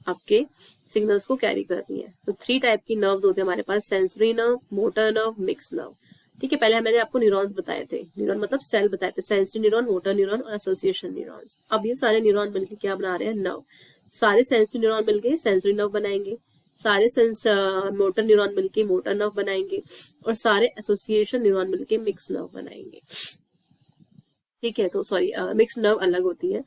आपके signals को कैरी कर रही है। तो थ्री टाइप की नर्व्स होते हैं हमारे पास, sensory nerve, motor nerve, mix nerve, ठीक है। पहले मैंने आपको न्यूरॉन्स बताए थे, न्यूरॉन मतलब सेल बताए थे, सेंसरी न्यूरॉन, मोटर न्यूरॉन और एसोसिएशन न्यूरॉन्स। अब ये सारे न्यूरॉन मिलकर क्या बना रहे हैं, नर्व। सारे सेंसरी न्यूरॉन मिलकर सेंसरी नर्व बनाएंगे, सारे सेंस मोटर न्यूरॉन मिलके मोटर नर्व बनाएंगे और सारे एसोसिएशन न्यूरॉन मिलके मिक्स नर्व बनाएंगे। ठीक है, तो सॉरी मिक्स नर्व अलग होती है।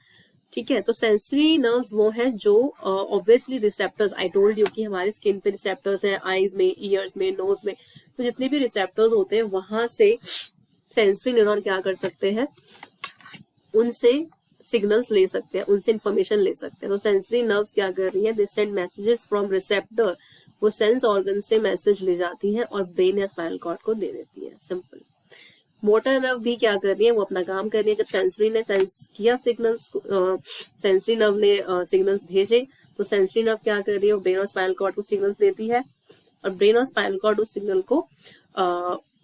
ठीक है, तो सेंसरी नर्व्स वो हैं जो obviously receptors, I told you कि हमारे स्किन पे रिसेप्टर्स हैं, आईज में, ईयर्स में, नोज में, तो जितने भी रिसेप्टर्स होते हैं वहां से सेंसरी न्यूरॉन क्या कर सकते हैं, उनसे सिग्नल्स ले सकते हैं, उनसे इंफॉर्मेशन ले सकते हैं। तो सेंसरी नर्व्स क्या कर रही है, they send messages from receptor, वो सेंस ऑर्गन से मैसेज ले जाती है और ब्रेन या स्पाइनल कॉर्ड को दे देती है। सिंपल। मोटर नर्व भी क्या कर रही है, वो अपना काम कर रही है। जब सेंसरी ने सेंस किया सिग्नल्स, सेंसरी नर्व ने सिग्नल्स भेजे, तो सेंसरी नर्व क्या कर रही है, वो ब्रेन और स्पाइनल कॉर्ड को सिग्नल्स देती है और ब्रेन और स्पाइनल कॉर्ड उस सिग्नल को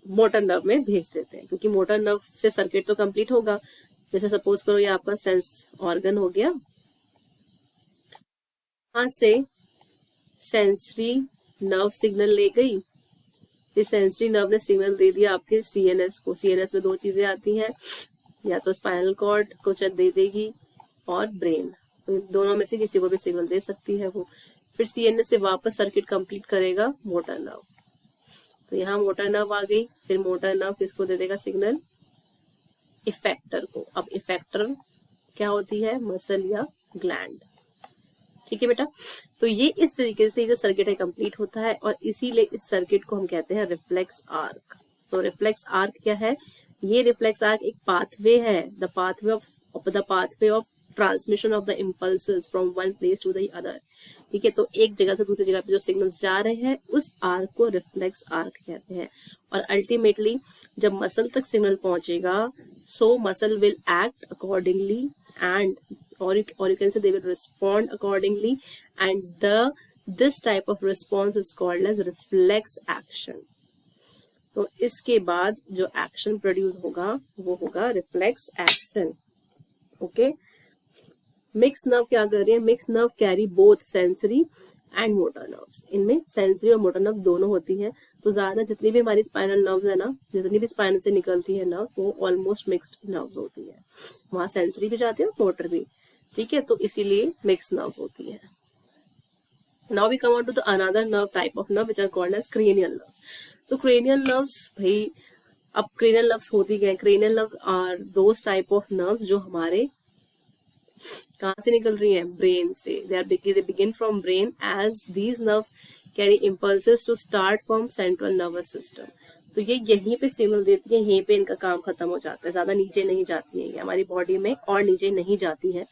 मोटर नर्व में भेज देते हैं, क्योंकि मोटर नर्व से सर्किट तो कंप्लीट होगा। जैसे सपोज करो ये आपका सेंस ऑर्गन हो गया, वहां से सेंसरी नर्व सिग्नल ले गई, इस सेंसरी नर्व ने सिग्नल दे दिया आपके सीएनएस को। सीएनएस में दो चीजें आती हैं, या तो स्पाइनल कॉर्ड को दे देगी और ब्रेन, तो दोनों में से किसी को भी सिग्नल दे सकती है वो। फिर सीएनएस से वापस सर्किट कंप्लीट करेगा मोटर नर्व, तो यहाँ मोटर नर्व आ गई। फिर मोटर नर्व किसको दे देगा सिग्नल, इफेक्टर को। अब इफेक्टर क्या होती है, मसल या ग्लैंड। ठीक है बेटा, तो ये इस तरीके से जो सर्किट है कंप्लीट होता है और इसीलिए इस सर्किट को हम कहते हैं रिफ्लेक्स आर्क। तो रिफ्लेक्स आर्क क्या है, ये रिफ्लेक्स आर्क एक पाथवे है, the pathway of transmission of the impulses from one place to the other. ठीक है, तो एक जगह से दूसरी जगह पे जो सिग्नल्स जा रहे हैं उस आर्क को रिफ्लेक्स आर्क कहते हैं। और अल्टीमेटली जब मसल तक सिग्नल पहुंचेगा, so muscle will act accordingly and or you can say they will respond accordingly, and this type of response is called as reflex action. तो इसके बाद जो एक्शन प्रोड्यूस होगा वो होगा reflex action. Okay, mix nerve क्या कर रही है, mix nerve carry both sensory and motor nerves. इनमें सेंसरी और मोटर नर्व दोनों होती हैं। तो ज्यादा जितनी भी हमारी स्पाइनल नर्व्स है ना, जितनी भी स्पाइन से निकलती है नर्व, वो ऑलमोस्ट मिक्स्ड नर्व्स होती है। वहां सेंसरी भी जाती है और मोटर भी। ठीक है, तो इसीलिए मिक्स नर्व्स होती है। Now we come on to the another nerve type of nerve which are called as cranial nerves. तो क्रेनियल नर्व्स भाई, अब क्रेनियल नर्व्स होती क्या है, cranial nerve are those type of nerves जो हमारे कहाँ से निकल रही हैं, ब्रेन से। they begin from brain as these nerves carry impulses to start from central nervous system। तो ये यहीं पे सिग्नल देती है, यहीं पे इनका काम खत्म हो जाता है, ज्यादा नीचे नहीं जाती है ये हमारी बॉडी में, और नीचे नहीं जाती है।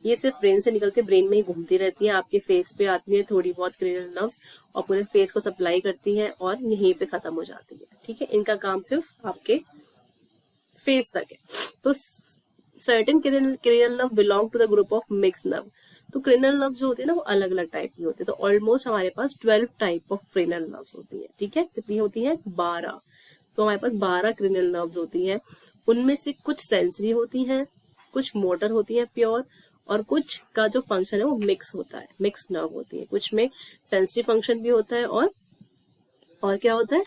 ये सिर्फ ब्रेन से निकल के ब्रेन में ही घूमती रहती है, आपके फेस पे आती है थोड़ी बहुत क्रेनियल नर्व्स और पूरे फेस को सप्लाई करती है और यहीं पे खत्म हो जाती है। ठीक है, इनका काम सिर्फ आपके फेस तक है। तो certain cranial nerve belong to the group of mix nerve. तो क्रेनियल नर्व जो होती है ना वो अलग अलग टाइप की होती है। तो ऑलमोस्ट हमारे पास 12 टाइप ऑफ क्रेनियल नर्व्स होती है। ठीक है, कितनी होती है, 12। तो हमारे पास 12 क्रेनियल नर्व्स होती है। उनमें से कुछ सेंसरी होती हैं, कुछ मोटर होती है प्योर, और कुछ का जो फंक्शन है वो मिक्स होता है, मिक्स नर्व होती है। कुछ में सेंसरी फंक्शन भी होता है और क्या होता है,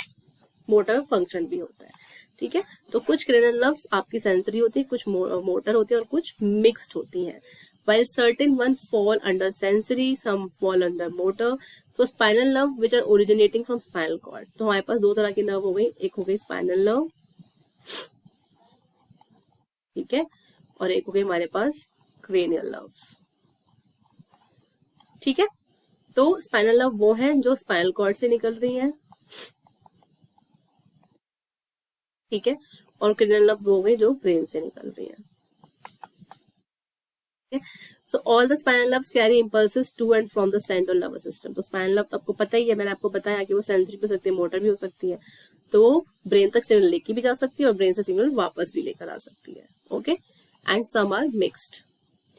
मोटर फंक्शन भी होता है। ठीक है, तो कुछ क्रेनियल नर्व्स आपकी सेंसरी होती है, कुछ मोटर होती है और कुछ मिक्स्ड होती हैं। While certain ones fall under sensory, some fall under motor. So spinal nerve which are originating from spinal cord. तो हमारे पास दो तरह की नर्व हो गई, एक हो गई स्पाइनल नर्व, ठीक है, और एक हो गई हमारे पास क्रेनियल नर्व्स। ठीक है, तो स्पाइनल नर्व वो है जो स्पाइनल कॉर्ड से निकल रही है, ठीक है, और क्रेनियल नर्व वो हो गई जो ब्रेन से निकल रही है। So all the spinal nerves carry impulses to and from the central nervous system. तो spinal nerve तो आपको पता ही है, मैंने आपको बताया कि वो सेंसरी भी हो सकती है, मोटर भी हो सकती है। तो ब्रेन तक सिग्नल लेके भी जा सकती है और ब्रेन से सिग्नल वापस भी लेकर आ सकती है। Okay, and some are mixed.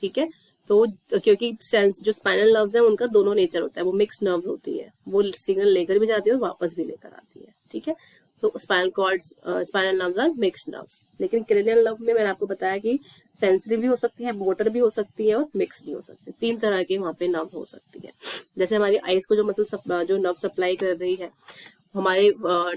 ठीक है, तो क्योंकि जो स्पाइनल नर्व्स है उनका दोनों नेचर होता है, वो मिक्स नर्व्स होती है, वो सिग्नल लेकर भी जाती है और वापस भी लेकर आती है। ठीक है, तो spinal cords, spinal nerves are mixed nerves. लेकिन क्रेनियल नर्व में मैंने आपको बताया कि सेंसरी भी हो सकती है, मोटर भी हो सकती है और मिक्स भी हो सकती है। 3 तरह के वहाँ पे नर्व्स हो सकती है। जैसे हमारी आईज को जो मसल जो नर्व सप्लाई कर रही है, हमारे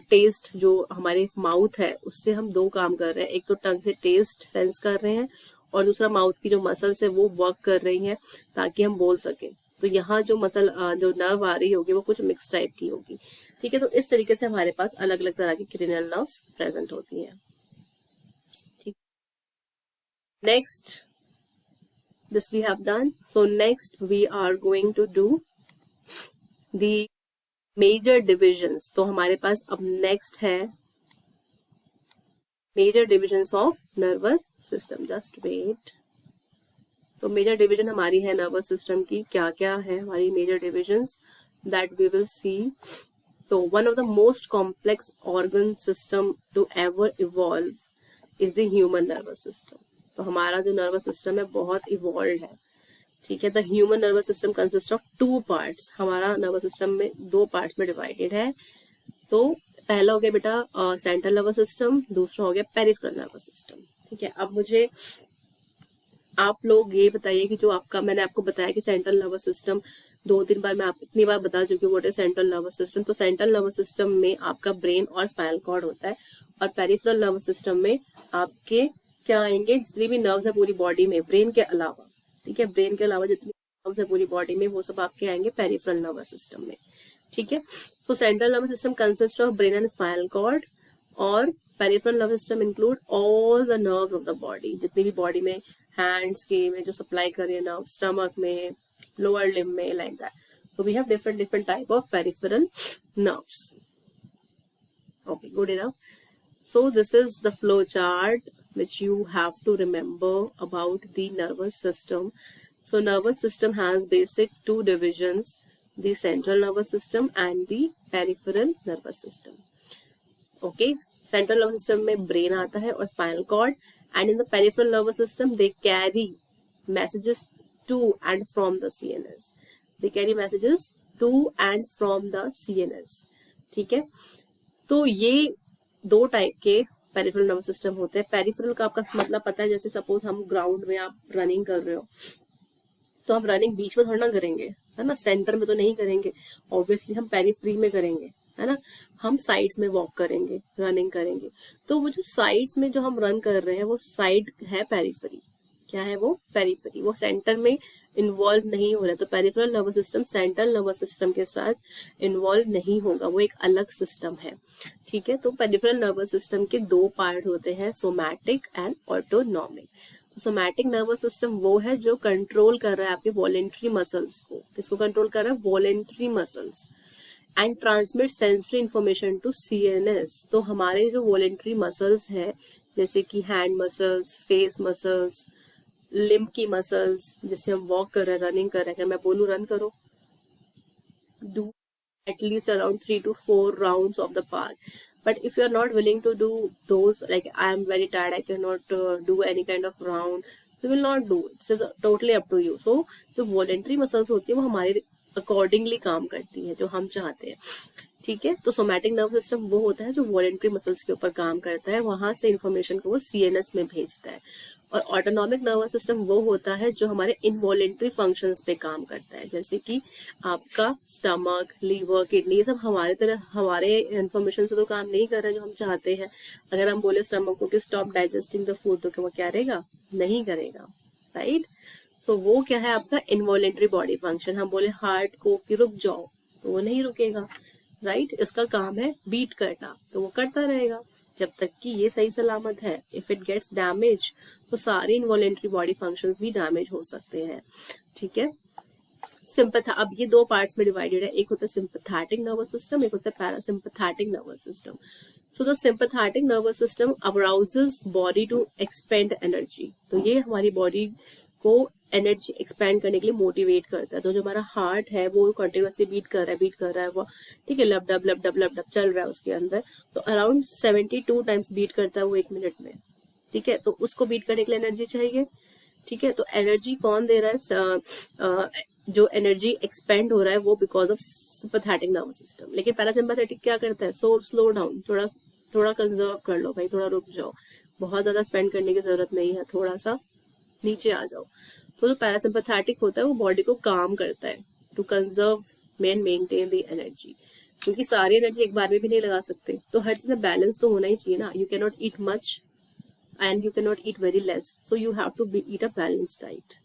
टेस्ट जो हमारे माउथ है उससे हम 2 काम कर रहे हैं। एक तो टंग से टेस्ट सेंस कर रहे हैं और दूसरा माउथ की जो मसल्स है वो वर्क कर रही हैं ताकि हम बोल सकें। तो तो यहाँ जो मसल जो नर्व आ रही होगी वो कुछ मिक्स टाइप की होगी, ठीक है। तो इस तरीके से हमारे पास अलग अलग तरह की क्रेनियल नर्व्स प्रेजेंट होती हैं, ठीक। Next this we have done. So next we are going to do the major divisions. तो हमारे पास अब next है major divisions of nervous system. Just wait. तो major division हमारी है nervous system की, क्या क्या है हमारी major divisions that we will see. तो one of the most complex organ system to ever evolve is the human nervous system. तो हमारा जो नर्वस सिस्टम है बहुत इवॉल्व है, ठीक है। The human nervous system consist of 2 parts. हमारा नर्वस सिस्टम में 2 पार्ट्स में डिवाइडेड है। तो पहला हो गया बेटा सेंट्रल नर्वस सिस्टम, दूसरा हो गया पेरिफेरल नर्वस सिस्टम, ठीक है। अब मुझे आप लोग ये बताइए कि जो आपका मैंने आपको बताया कि सेंट्रल नर्वस सिस्टम 2-3 बार मैं आप इतनी बार बता चुकी हूँ what is central nervous system. तो सेंट्रल नर्वस सिस्टम में आपका ब्रेन और स्पाइनल कॉर्ड होता है, और पेरिफेरल नर्वस सिस्टम में आपके क्या आएंगे, जितनी भी नर्व्स है पूरी बॉडी में ब्रेन के अलावा, ठीक है, ब्रेन के अलावा जितनी नर्व्स है पूरी बॉडी में वो सब आपके आएंगे पेरिफेरल नर्वस सिस्टम में, ठीक है। So central nervous system consist of brain and spinal cord, और peripheral nervous system include all the nerves of the body, जितनी भी बॉडी में हैंड्स के में जो सप्लाई कर रहे हैं नर्व, स्टमक में, लोअर लिम्ब में, like that. So we have different type of peripheral nerves. Okay, good enough. So this is the flow chart which you have to remember about the nervous system. So nervous system has basic 2 divisions, the central nervous system and the peripheral nervous system. Okay, central nervous system में brain आता है और spinal cord, and in the peripheral nervous system they carry messages to and from the CNS. They carry messages to and from the CNS. ठीक है, तो ये 2 type के peripheral nervous system होते हैं. पेरिफेरल का आपका मतलब पता है, जैसे सपोज हम ग्राउंड में आप रनिंग कर रहे हो तो हम रनिंग बीच में थोड़ा ना करेंगे, है ना, सेंटर में तो नहीं करेंगे, ऑब्वियसली हम पेरिफेरी में करेंगे, है ना, हम साइड्स में वॉक करेंगे, रनिंग करेंगे. तो वो जो साइड्स में जो हम रन कर रहे हैं वो साइड है पेरिफेरी. क्या है वो? पेरिफेरी. वो सेंटर में इन्वॉल्व नहीं हो रहा है. तो peripheral nervous system central nervous system के साथ इन्वॉल्व नहीं होगा, वो एक अलग सिस्टम है. ठीक है, तो पेरिफेरल नर्वस सिस्टम के 2 पार्ट होते हैं, सोमैटिक एंड ऑटोनॉमिक. तो सोमैटिक नर्वस सिस्टम वो है जो कंट्रोल कर रहा है आपके वॉलेंट्री मसल्स को. किसको कंट्रोल कर रहा है? Voluntary muscles. And transmit sensory information to CNS. तो हमारे जो वॉलेंट्री मसल्स है, जैसे कि hand muscles, face muscles, limb की मसल्स, जिससे हम वॉक कर रहे हैं, रनिंग कर रहे हैं, अगर मैं बोलूँ रन करो, do at least around 3 to 4 rounds of the park. But if you are not willing to do those, like I am very tired, I cannot do any kind of round, so you will not do it. This is totally up to you. So जो voluntary muscles होती है वो हमारे accordingly काम करती है, जो हम चाहते हैं. ठीक है, तो सोमैटिक नर्व सिस्टम वो होता है जो वॉलेंट्री मसल्स के ऊपर काम करता है, वहां से इंफॉर्मेशन को वो CNS में भेजता है. और ऑटोनॉमिक नर्वस सिस्टम वो होता है जो हमारे इनवॉलेंट्री फंक्शंस पे काम करता है, जैसे कि आपका स्टमक, लीवर, किडनी, ये सब हमारे तरह हमारे इन्फॉर्मेशन से तो काम नहीं कर रहा है जो हम चाहते हैं. अगर हम बोले स्टमक को कि स्टॉप डाइजेस्टिंग द फूड, तो क्या वो क्या करेगा? नहीं करेगा, राइट. सो वो क्या है आपका इनवॉलेंट्री बॉडी फंक्शन. हम बोले हार्ट को कि रुक जाओ, तो वो नहीं रुकेगा, राइट. इसका काम है बीट करना, तो वो करता रहेगा जब तक कि ये सही सलामत है. इफ इट गेट्स डैमेज तो सारे इनवॉलेंट्री बॉडी फंक्शंस भी डैमेज हो सकते हैं. ठीक है, अब ये 2 पार्ट्स में डिवाइडेड है. एक होता है सिंपैथेटिक नर्वस सिस्टम, एक होता है parasympathetic nervous system. So the sympathetic nervous system arouses body to expend energy. तो ये हमारी बॉडी को एनर्जी एक्सपेंड करने के लिए मोटिवेट करता है. तो जो हमारा हार्ट है वो कंटिन्यूअसली बीट कर रहा है वो, ठीक है, लब डब लब डब लब डब चल रहा है उसके अंदर. तो अराउंड 72 टाइम्स बीट करता है वो 1 मिनट में. ठीक है, तो उसको बीट करने के लिए एनर्जी चाहिए. ठीक है, तो एनर्जी कौन दे रहा है? जो एनर्जी एक्सपेंड हो रहा है वो because of sympathetic nervous system. लेकिन पैरासिम्पैथेटिक क्या करता है? स्लो डाउन, थोड़ा कंजर्व कर लो भाई, थोड़ा रुक जाओ, बहुत ज्यादा स्पेंड करने की जरूरत नहीं है, थोड़ा सा नीचे आ जाओ. तो जो पैरासिम्पैथेटिक होता है वो बॉडी को काम करता है to conserve and maintain the energy, क्योंकि सारी एनर्जी एक बार में भी नहीं लगा सकते. तो हर चीज में बैलेंस तो होना ही चाहिए ना. You can not eat much and you cannot eat very less, so you have to eat a balanced diet,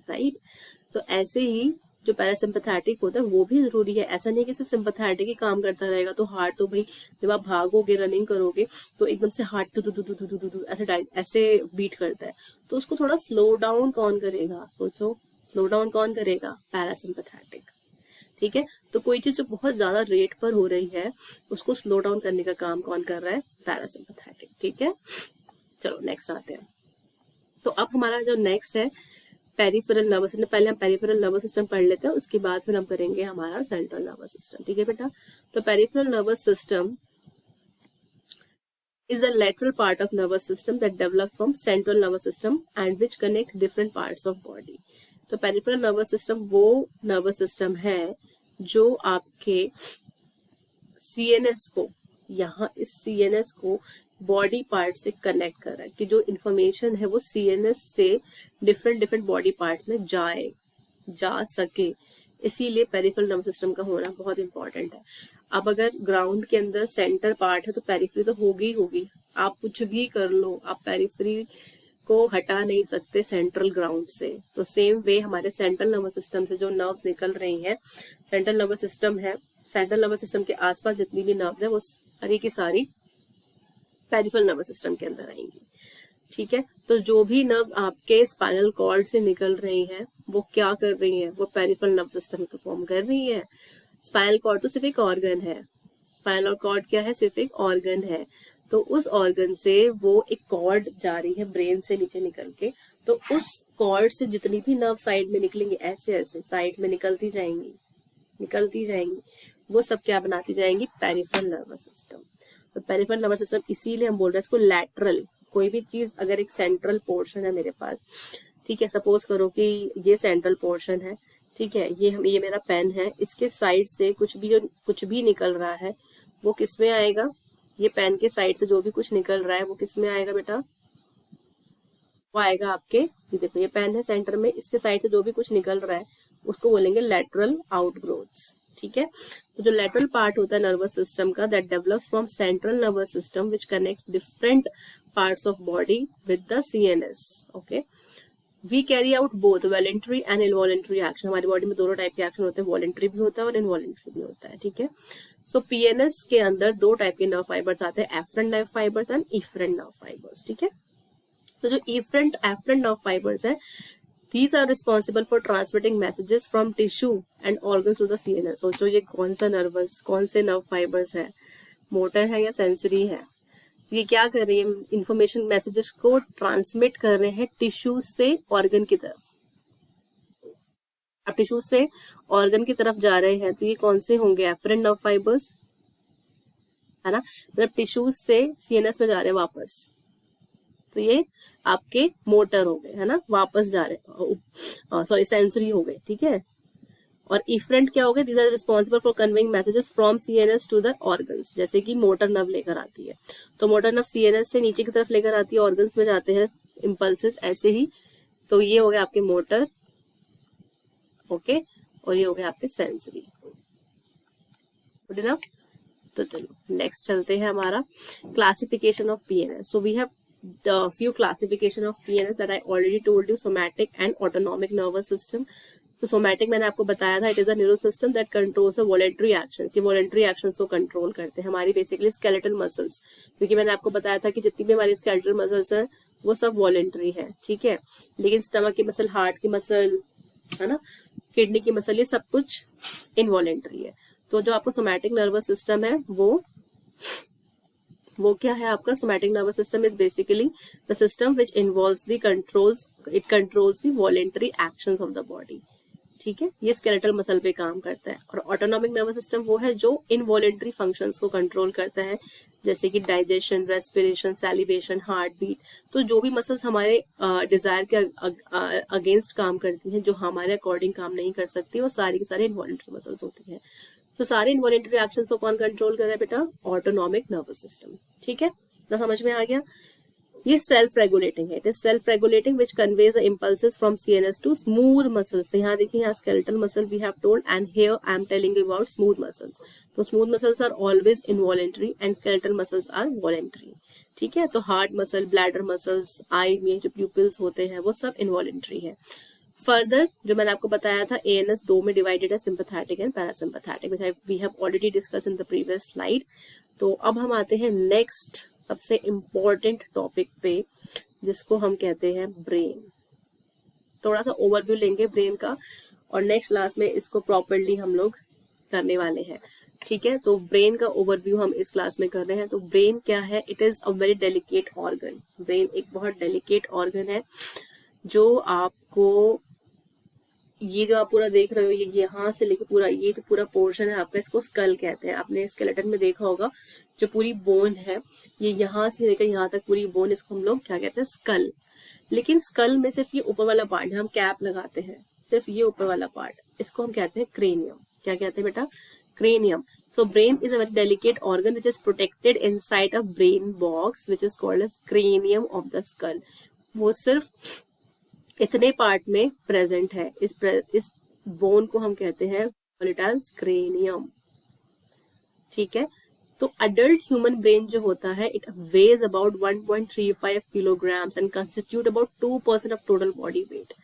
right. तो ऐसे ही जो पैरासिम्पैथेटिक होता है वो भी जरूरी है। ऐसा नहीं कि सिर्फ सिंपैथेटिक ही काम करता रहेगा, तो हार्ट तो भाई जब आप भागोगे रनिंग करोगे तो एकदम से हार्ट दु ऐसे बीट करता है, तो उसको थोड़ा स्लो डाउन कौन करेगा? सोचो, स्लो डाउन कौन करेगा? पैरासिम्पैथेटिक। ठीक है, तो कोई चीज जो बहुत ज्यादा रेट पर हो रही है उसको स्लो डाउन करने का काम कौन कर रहा है? पैरासिम्पैथेटिक। ठीक है, चलो नेक्स्ट आते हैं। तो अब हमारा जो नेक्स्ट है पेरिफेरल नर्वस सिस्टम। पहले हम पेरिफेरल नर्वस सिस्टम पढ़ लेते हैं, उसके बाद फिर हम करेंगे हमारा सेंट्रल नर्वस सिस्टम। ठीक है बेटा, तो peripheral nervous system is the lateral part of nervous system that develops from central nervous system and which connect different parts of body. तो पेरिफेरल नर्वस सिस्टम वो नर्वस सिस्टम है जो आपके CNS को, यहाँ इस सीएनएस को बॉडी पार्ट से कनेक्ट कर रहा है, कि जो इन्फॉर्मेशन है वो सीएनएस से डिफरेंट बॉडी पार्ट्स में जा सके। इसीलिए पेरिफेरल नर्वस सिस्टम का होना बहुत इंपॉर्टेंट है। अब अगर ग्राउंड के अंदर सेंटर पार्ट है तो पेरिफेरी तो होगी। आप कुछ भी कर लो, आप पेरिफेरी को हटा नहीं सकते सेंट्रल ग्राउंड से। तो सेम वे हमारे सेंट्रल नर्वस सिस्टम से जो नर्व्स निकल रही हैं, सेंट्रल नर्वस सिस्टम है, सेंट्रल नर्वस सिस्टम के आसपास जितनी भी नर्व्स है वो सारी की सारी पेरिफेरल नर्वस सिस्टम के अंदर आएंगी। ठीक है, तो जो भी नर्व्स आपके स्पाइनल कॉर्ड से निकल रही हैं वो क्या कर रही हैं? वो पेरिफेरल नर्वस सिस्टम तो फॉर्म कर रही है। स्पाइनल कॉर्ड तो सिर्फ एक ऑर्गन है, स्पाइनल कॉर्ड क्या है? सिर्फ एक ऑर्गन है। तो उस ऑर्गन से वो एक कॉर्ड जा रही है ब्रेन से नीचे निकल के, तो उस कॉर्ड से जितनी भी नर्व साइड में निकलेंगे, ऐसे साइड में निकलती जाएंगी, वो सब क्या बनाती जाएंगी? Peripheral nervous system. तो पेरिफेरल नर्वस सिस्टम इसीलिए हम बोल रहे हैं इसको लैटरल। कोई भी चीज अगर एक सेंट्रल पोर्शन है मेरे पास, ठीक है, सपोज करो कि ये सेंट्रल पोर्शन है, ठीक है, ये मेरा पेन है, इसके साइड से कुछ भी निकल रहा है वो किस में आएगा? ये पेन के साइड से जो भी कुछ निकल रहा है वो किस में आएगा बेटा? वो आएगा आपके, ये देखो ये पेन है सेंटर में, इसके साइड से जो भी कुछ निकल रहा है उसको बोलेंगे लेटरल आउटग्रोथ्स। ठीक है, तो जो लेटरल पार्ट होता है नर्वस सिस्टम का, that develops from central nervous system which connects different parts of body with the CNS. Okay, we carry out both voluntary and involuntary action. हमारी बॉडी में दोनों टाइप के एक्शन होते हैं, voluntary भी होता है और इनवॉलेंट्री भी होता है। ठीक है, सो पीएनएस के अंदर दो टाइप के नर्व फाइबर्स आते हैं, afferent nerve fibres and efferent nerve fibres. ठीक है, तो जो एफरेंट नर्व फाइबर्स है, these are responsible for transmitting messages from tissue and organs to the CNS। सोचो ये कौन से नर्व फाइबर्स है, मोटर है या सेंसरी है? ये क्या कर रही है? इंफॉर्मेशन मैसेजेस को ट्रांसमिट कर रहे हैं टिश्यू से ऑर्गन की तरफ। अब टिश्यू से ऑर्गन की तरफ जा रहे हैं तो ये कौन से होंगे? एफरेंट नर्व फाइबर्स, है ना, मतलब टिश्यू से सीएनएस में जा रहे हैं वापस, तो ये आपके मोटर हो गए, है ना, वापस जा रहे, सॉरी सेंसरी हो गए। ठीक है, और इफरेंट क्या हो गए? These are responsible for conveying messages from CNS to the organs. जैसे कि मोटर नर्व लेकर आती है, तो मोटर नर्व सीएनएस से नीचे की तरफ लेकर आती है, ऑर्गन्स में जाते हैं इम्पल्सेस, ऐसे ही। तो ये हो गए आपके मोटर, ओके, और ये हो गए आपके सेंसरी। Good enough. तो चलो नेक्स्ट चलते हैं हमारा classification of PNS. So we have the few classification of PNS that I already told you, somatic and autonomic nervous system। तो सोमैटिक मैंने आपको बताया था, it is a neural system that controls voluntary actions. ये voluntary actions को control करते हैं हमारी बेसिकली स्केलेटल मसल्स, क्योंकि मैंने आपको बताया था कि जितनी भी हमारी स्केलेटल मसल्स हैं वो सब वॉलेंट्री है। ठीक है, लेकिन स्टमक की मसल, हार्ट की मसल, है ना, किडनी की मसल, ये सब कुछ इनवॉलेंट्री है। तो जो आपको सोमैटिक नर्वस सिस्टम है वो क्या है आपका? Somatic nervous system is basically the system which involves the controls the voluntary actions of the body. ठीक है, ये स्केलेटल मसल पे काम करता है। और ऑटोनॉमिक नर्वस सिस्टम वो है जो इनवॉलेंटरी फंक्शंस को कंट्रोल करता है, जैसे कि digestion, respiration, salivation, heart beat. तो जो भी मसल्स हमारे डिजायर के अगेंस्ट काम करती हैं, जो हमारे अकॉर्डिंग काम नहीं कर सकती, वो सारी की सारी इनवॉलेंटरी मसल्स होती हैं। तो सारे इनवॉलेंटरी एक्शंस को कौन कंट्रोल कर रहा है बेटा? Autonomic nervous system. ठीक है, ना समझ में आ गया? ये सेल्फ रेगुलेटिंग है, it is self regulating which conveys the impulses from CNS to smooth muscles. यहाँ देखिए, यहाँ skeletal muscle we have told, and here I am telling you about smooth muscles. तो smooth muscles are always involuntary and skeletal muscles are voluntary. ठीक है, तो heart muscle, bladder muscles, eye में जो pupils होते हैं वो सब इनवॉलेंटरी है। फर्दर जो मैंने आपको बताया था ANS दो में डिवाइडेड है, sympathetic and parasympathetic, which we have already discuss in the previous slide. तो अब हम आते हैं नेक्स्ट सबसे इम्पोर्टेंट टॉपिक पे, जिसको हम कहते हैं ब्रेन। थोड़ा सा ओवरव्यू लेंगे ब्रेन का और नेक्स्ट क्लास में इसको प्रॉपरली हम लोग करने वाले हैं, ठीक है। तो ब्रेन का ओवरव्यू हम इस क्लास में कर रहे हैं। तो ब्रेन क्या है? It is a very delicate organ. Brain एक बहुत डेलिकेट ऑर्गन है जो आपको, ये जो आप पूरा देख रहे हो, ये यहाँ से लेके पूरा, ये जो पूरा पोर्शन है आपका, इसको स्कल कहते हैं। आपने स्केलेटन में देखा होगा जो पूरी बोन है, ये यहाँ से लेकर यहाँ तक पूरी बोन, इसको हम लोग क्या कहते हैं? स्कल। लेकिन स्कल में सिर्फ ये ऊपर वाला पार्ट, हम कैप लगाते हैं, सिर्फ ये ऊपर वाला पार्ट, इसको हम कहते हैं क्रेनियम। क्या कहते हैं बेटा? Cranium. So brain is a very delicate organ which is protected inside a brain box which is called as cranium of the skull. वो सिर्फ इतने पार्ट में प्रेजेंट है। इस बोन को हम कहते हैं क्रेनियम, ठीक है। तो अडल्ट ह्यूमन ब्रेन जो होता है, it ways about 1.35 kilograms and constitute about 2% of total body weight.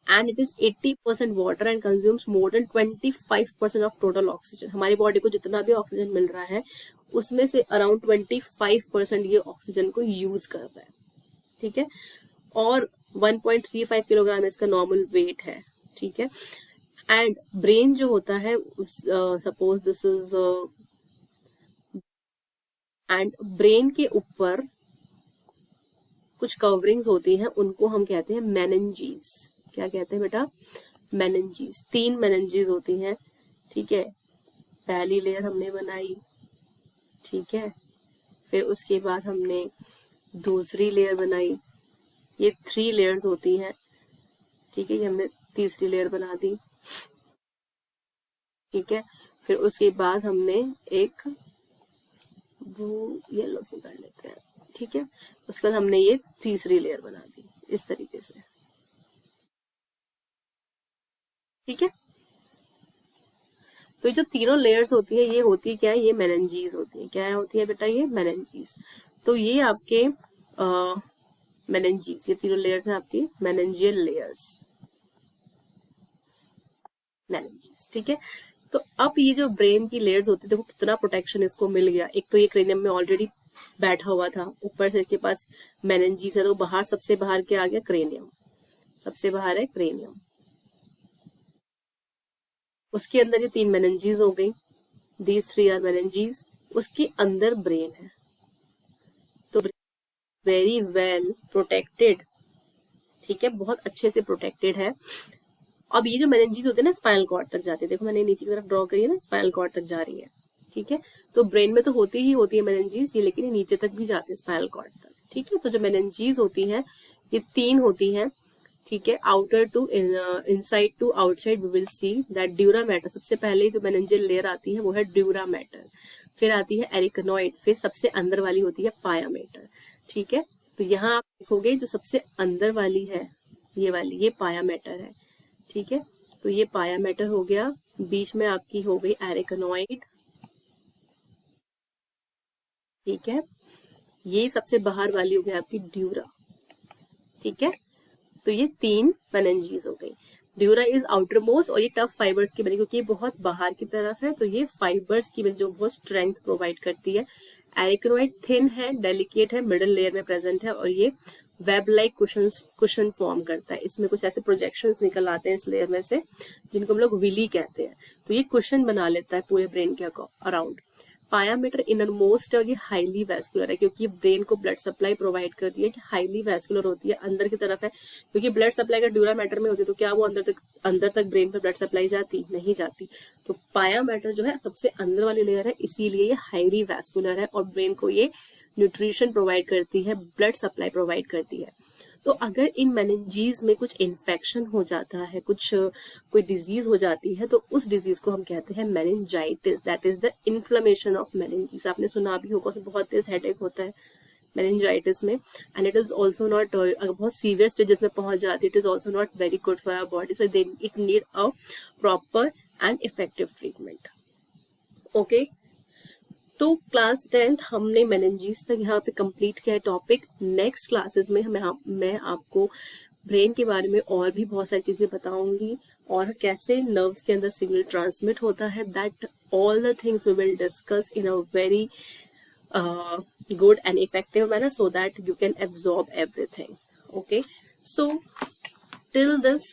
And it is 80% water and consumes more than 25% of total oxygen. हमारी बॉडी को जितना भी ऑक्सीजन मिल रहा है उसमें से अराउंड 25% ये ऑक्सीजन को यूज कर रहा है, ठीक है। और 1.35 किलोग्राम इसका नॉर्मल वेट है, ठीक है। एंड ब्रेन जो होता है, suppose this is, and brain के ऊपर कुछ कवरिंग्स होती हैं, उनको हम कहते हैं मेनिंजीज। क्या कहते हैं बेटा? मेनिंजीज। 3 मेनिंजीज होती हैं, ठीक है। पहली लेयर हमने बनाई, ठीक है। फिर उसके बाद हमने दूसरी लेयर बनाई, ये 3 लेयर्स होती हैं, ठीक है। ये हमने तीसरी लेयर बना दी, ठीक है। फिर उसके बाद हमने एक येलो से कर लेते हैं, ठीक है। उसके बाद हमने ये तीसरी लेयर बना दी इस तरीके से, ठीक है। तो ये जो तीनों लेयर्स होती है, ये होती है क्या है? ये मेनिंजीज होती है। क्या होती है बेटा? ये मेनिंजीज। तो ये आपके मेनिंजीज, ये तीनों लेयर्स हैं आपकी मेनिंजियल लेयर्स, मेनिंजीज, ठीक है। तो अब ये जो ब्रेन की लेयर्स होती है, देखो कितना प्रोटेक्शन इसको मिल गया। एक तो ये क्रेनियम में ऑलरेडी बैठा हुआ था, ऊपर से इसके पास मेनिंजीज है, तो बाहर सबसे बाहर क्या आ गया? क्रेनियम। सबसे बाहर है क्रेनियम, उसके अंदर ये 3 मेनिंजीज हो गई, दीज 3 आर मेनिंजीज। उसके अंदर ब्रेन है, तो वेरी वेल प्रोटेक्टेड, ठीक है, बहुत अच्छे से प्रोटेक्टेड है। अब ये जो मेनिंजीज होते हैं ना, स्पाइनल कॉर्ड तक जाते हैं। देखो मैंने नीचे की तरफ ड्रॉ करी है ना, स्पाइनल कॉर्ड तक जा रही है, ठीक है। तो ब्रेन में तो होती ही होती है मेनिंजीज ये, लेकिन ये नीचे तक भी जाते हैं, स्पाइनल कॉर्ड तक, ठीक है। तो जो मेनिंजीज होती हैं ये 3 होती हैं, ठीक है। Outer to inside to outside we will see that dura mater. सबसे पहले जो मेनिंजियल लेयर आती है वो है ड्यूरा मैटर, फिर आती है एरिकनॉइड, फिर सबसे अंदर वाली होती है पाया मैटर, ठीक है। तो यहाँ आप देखोगे जो सबसे अंदर वाली है, ये वाली, ये पाया मैटर है, ठीक है। तो ये पाया मैटर हो गया, बीच में आपकी हो गई एरिकनॉइड, ठीक है। ये सबसे बाहर वाली हो गई आपकी ड्यूरा, ठीक है। तो ये 3 मेनिंजीज हो गई। ड्यूरा इज आउटर मोस्ट, और ये टफ फाइबर्स की बनी, क्योंकि ये बहुत बाहर की तरफ है, तो ये फाइबर्स की बनी जो बहुत स्ट्रेंथ प्रोवाइड करती है। एरिकनॉइड थिन है, डेलिकेट है, मिडिल लेयर में प्रेजेंट है, और ये वेब लाइक कुशन फॉर्म करता है। इसमें कुछ ऐसे प्रोजेक्शंस निकल आते हैं इस लेयर में से, जिनको हम लोग विली कहते हैं। तो ये कुशन बना लेता है पूरे ब्रेन के अराउंड। पाया मैटर इनर मोस्ट है, और ये हाईली वैस्कुलर है, क्योंकि ब्रेन को ब्लड सप्लाई प्रोवाइड करती है, कि हाईली वैस्कुलर होती है, अंदर की तरफ है। क्योंकि ब्लड सप्लाई का ड्यूरा मैटर में होती है, तो क्या वो अंदर तक ब्रेन पे ब्लड सप्लाई जाती? नहीं जाती। तो पाया मैटर जो है सबसे अंदर वाली लेयर है, इसीलिए ये हाईली वैस्कुलर है, और ब्रेन को ये न्यूट्रिशन प्रोवाइड करती है, ब्लड सप्लाई प्रोवाइड करती है। तो अगर इन मेनिंजीज में कुछ इन्फेक्शन हो जाता है, कोई डिजीज हो जाती है, तो उस डिजीज को हम कहते हैं meningitis, that is the inflammation of meninges. आपने सुना भी होगा कि बहुत तेज हेडेक होता है मेनिंजाइटिस में, and it is also not, अगर बहुत सीवियर स्टेजेस में पहुंच जाती है, it is also not very good for our body, so it need a proper and effective treatment. Okay, तो क्लास 10th हमने मेनिंजीज तक यहाँ पे कंप्लीट किया है टॉपिक। नेक्स्ट क्लासेस में मैं आपको ब्रेन के बारे में और भी बहुत सारी चीज़ें बताऊंगी, और कैसे नर्व्स के अंदर सिग्नल ट्रांसमिट होता है, that all the things we will discuss in a very good and effective manner so that you can absorb everything. Okay, so till this,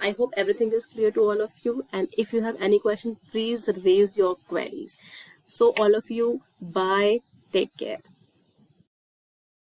I hope everything is clear to all of you, and if you have any question, please raise your queries. So all of you, bye, take care.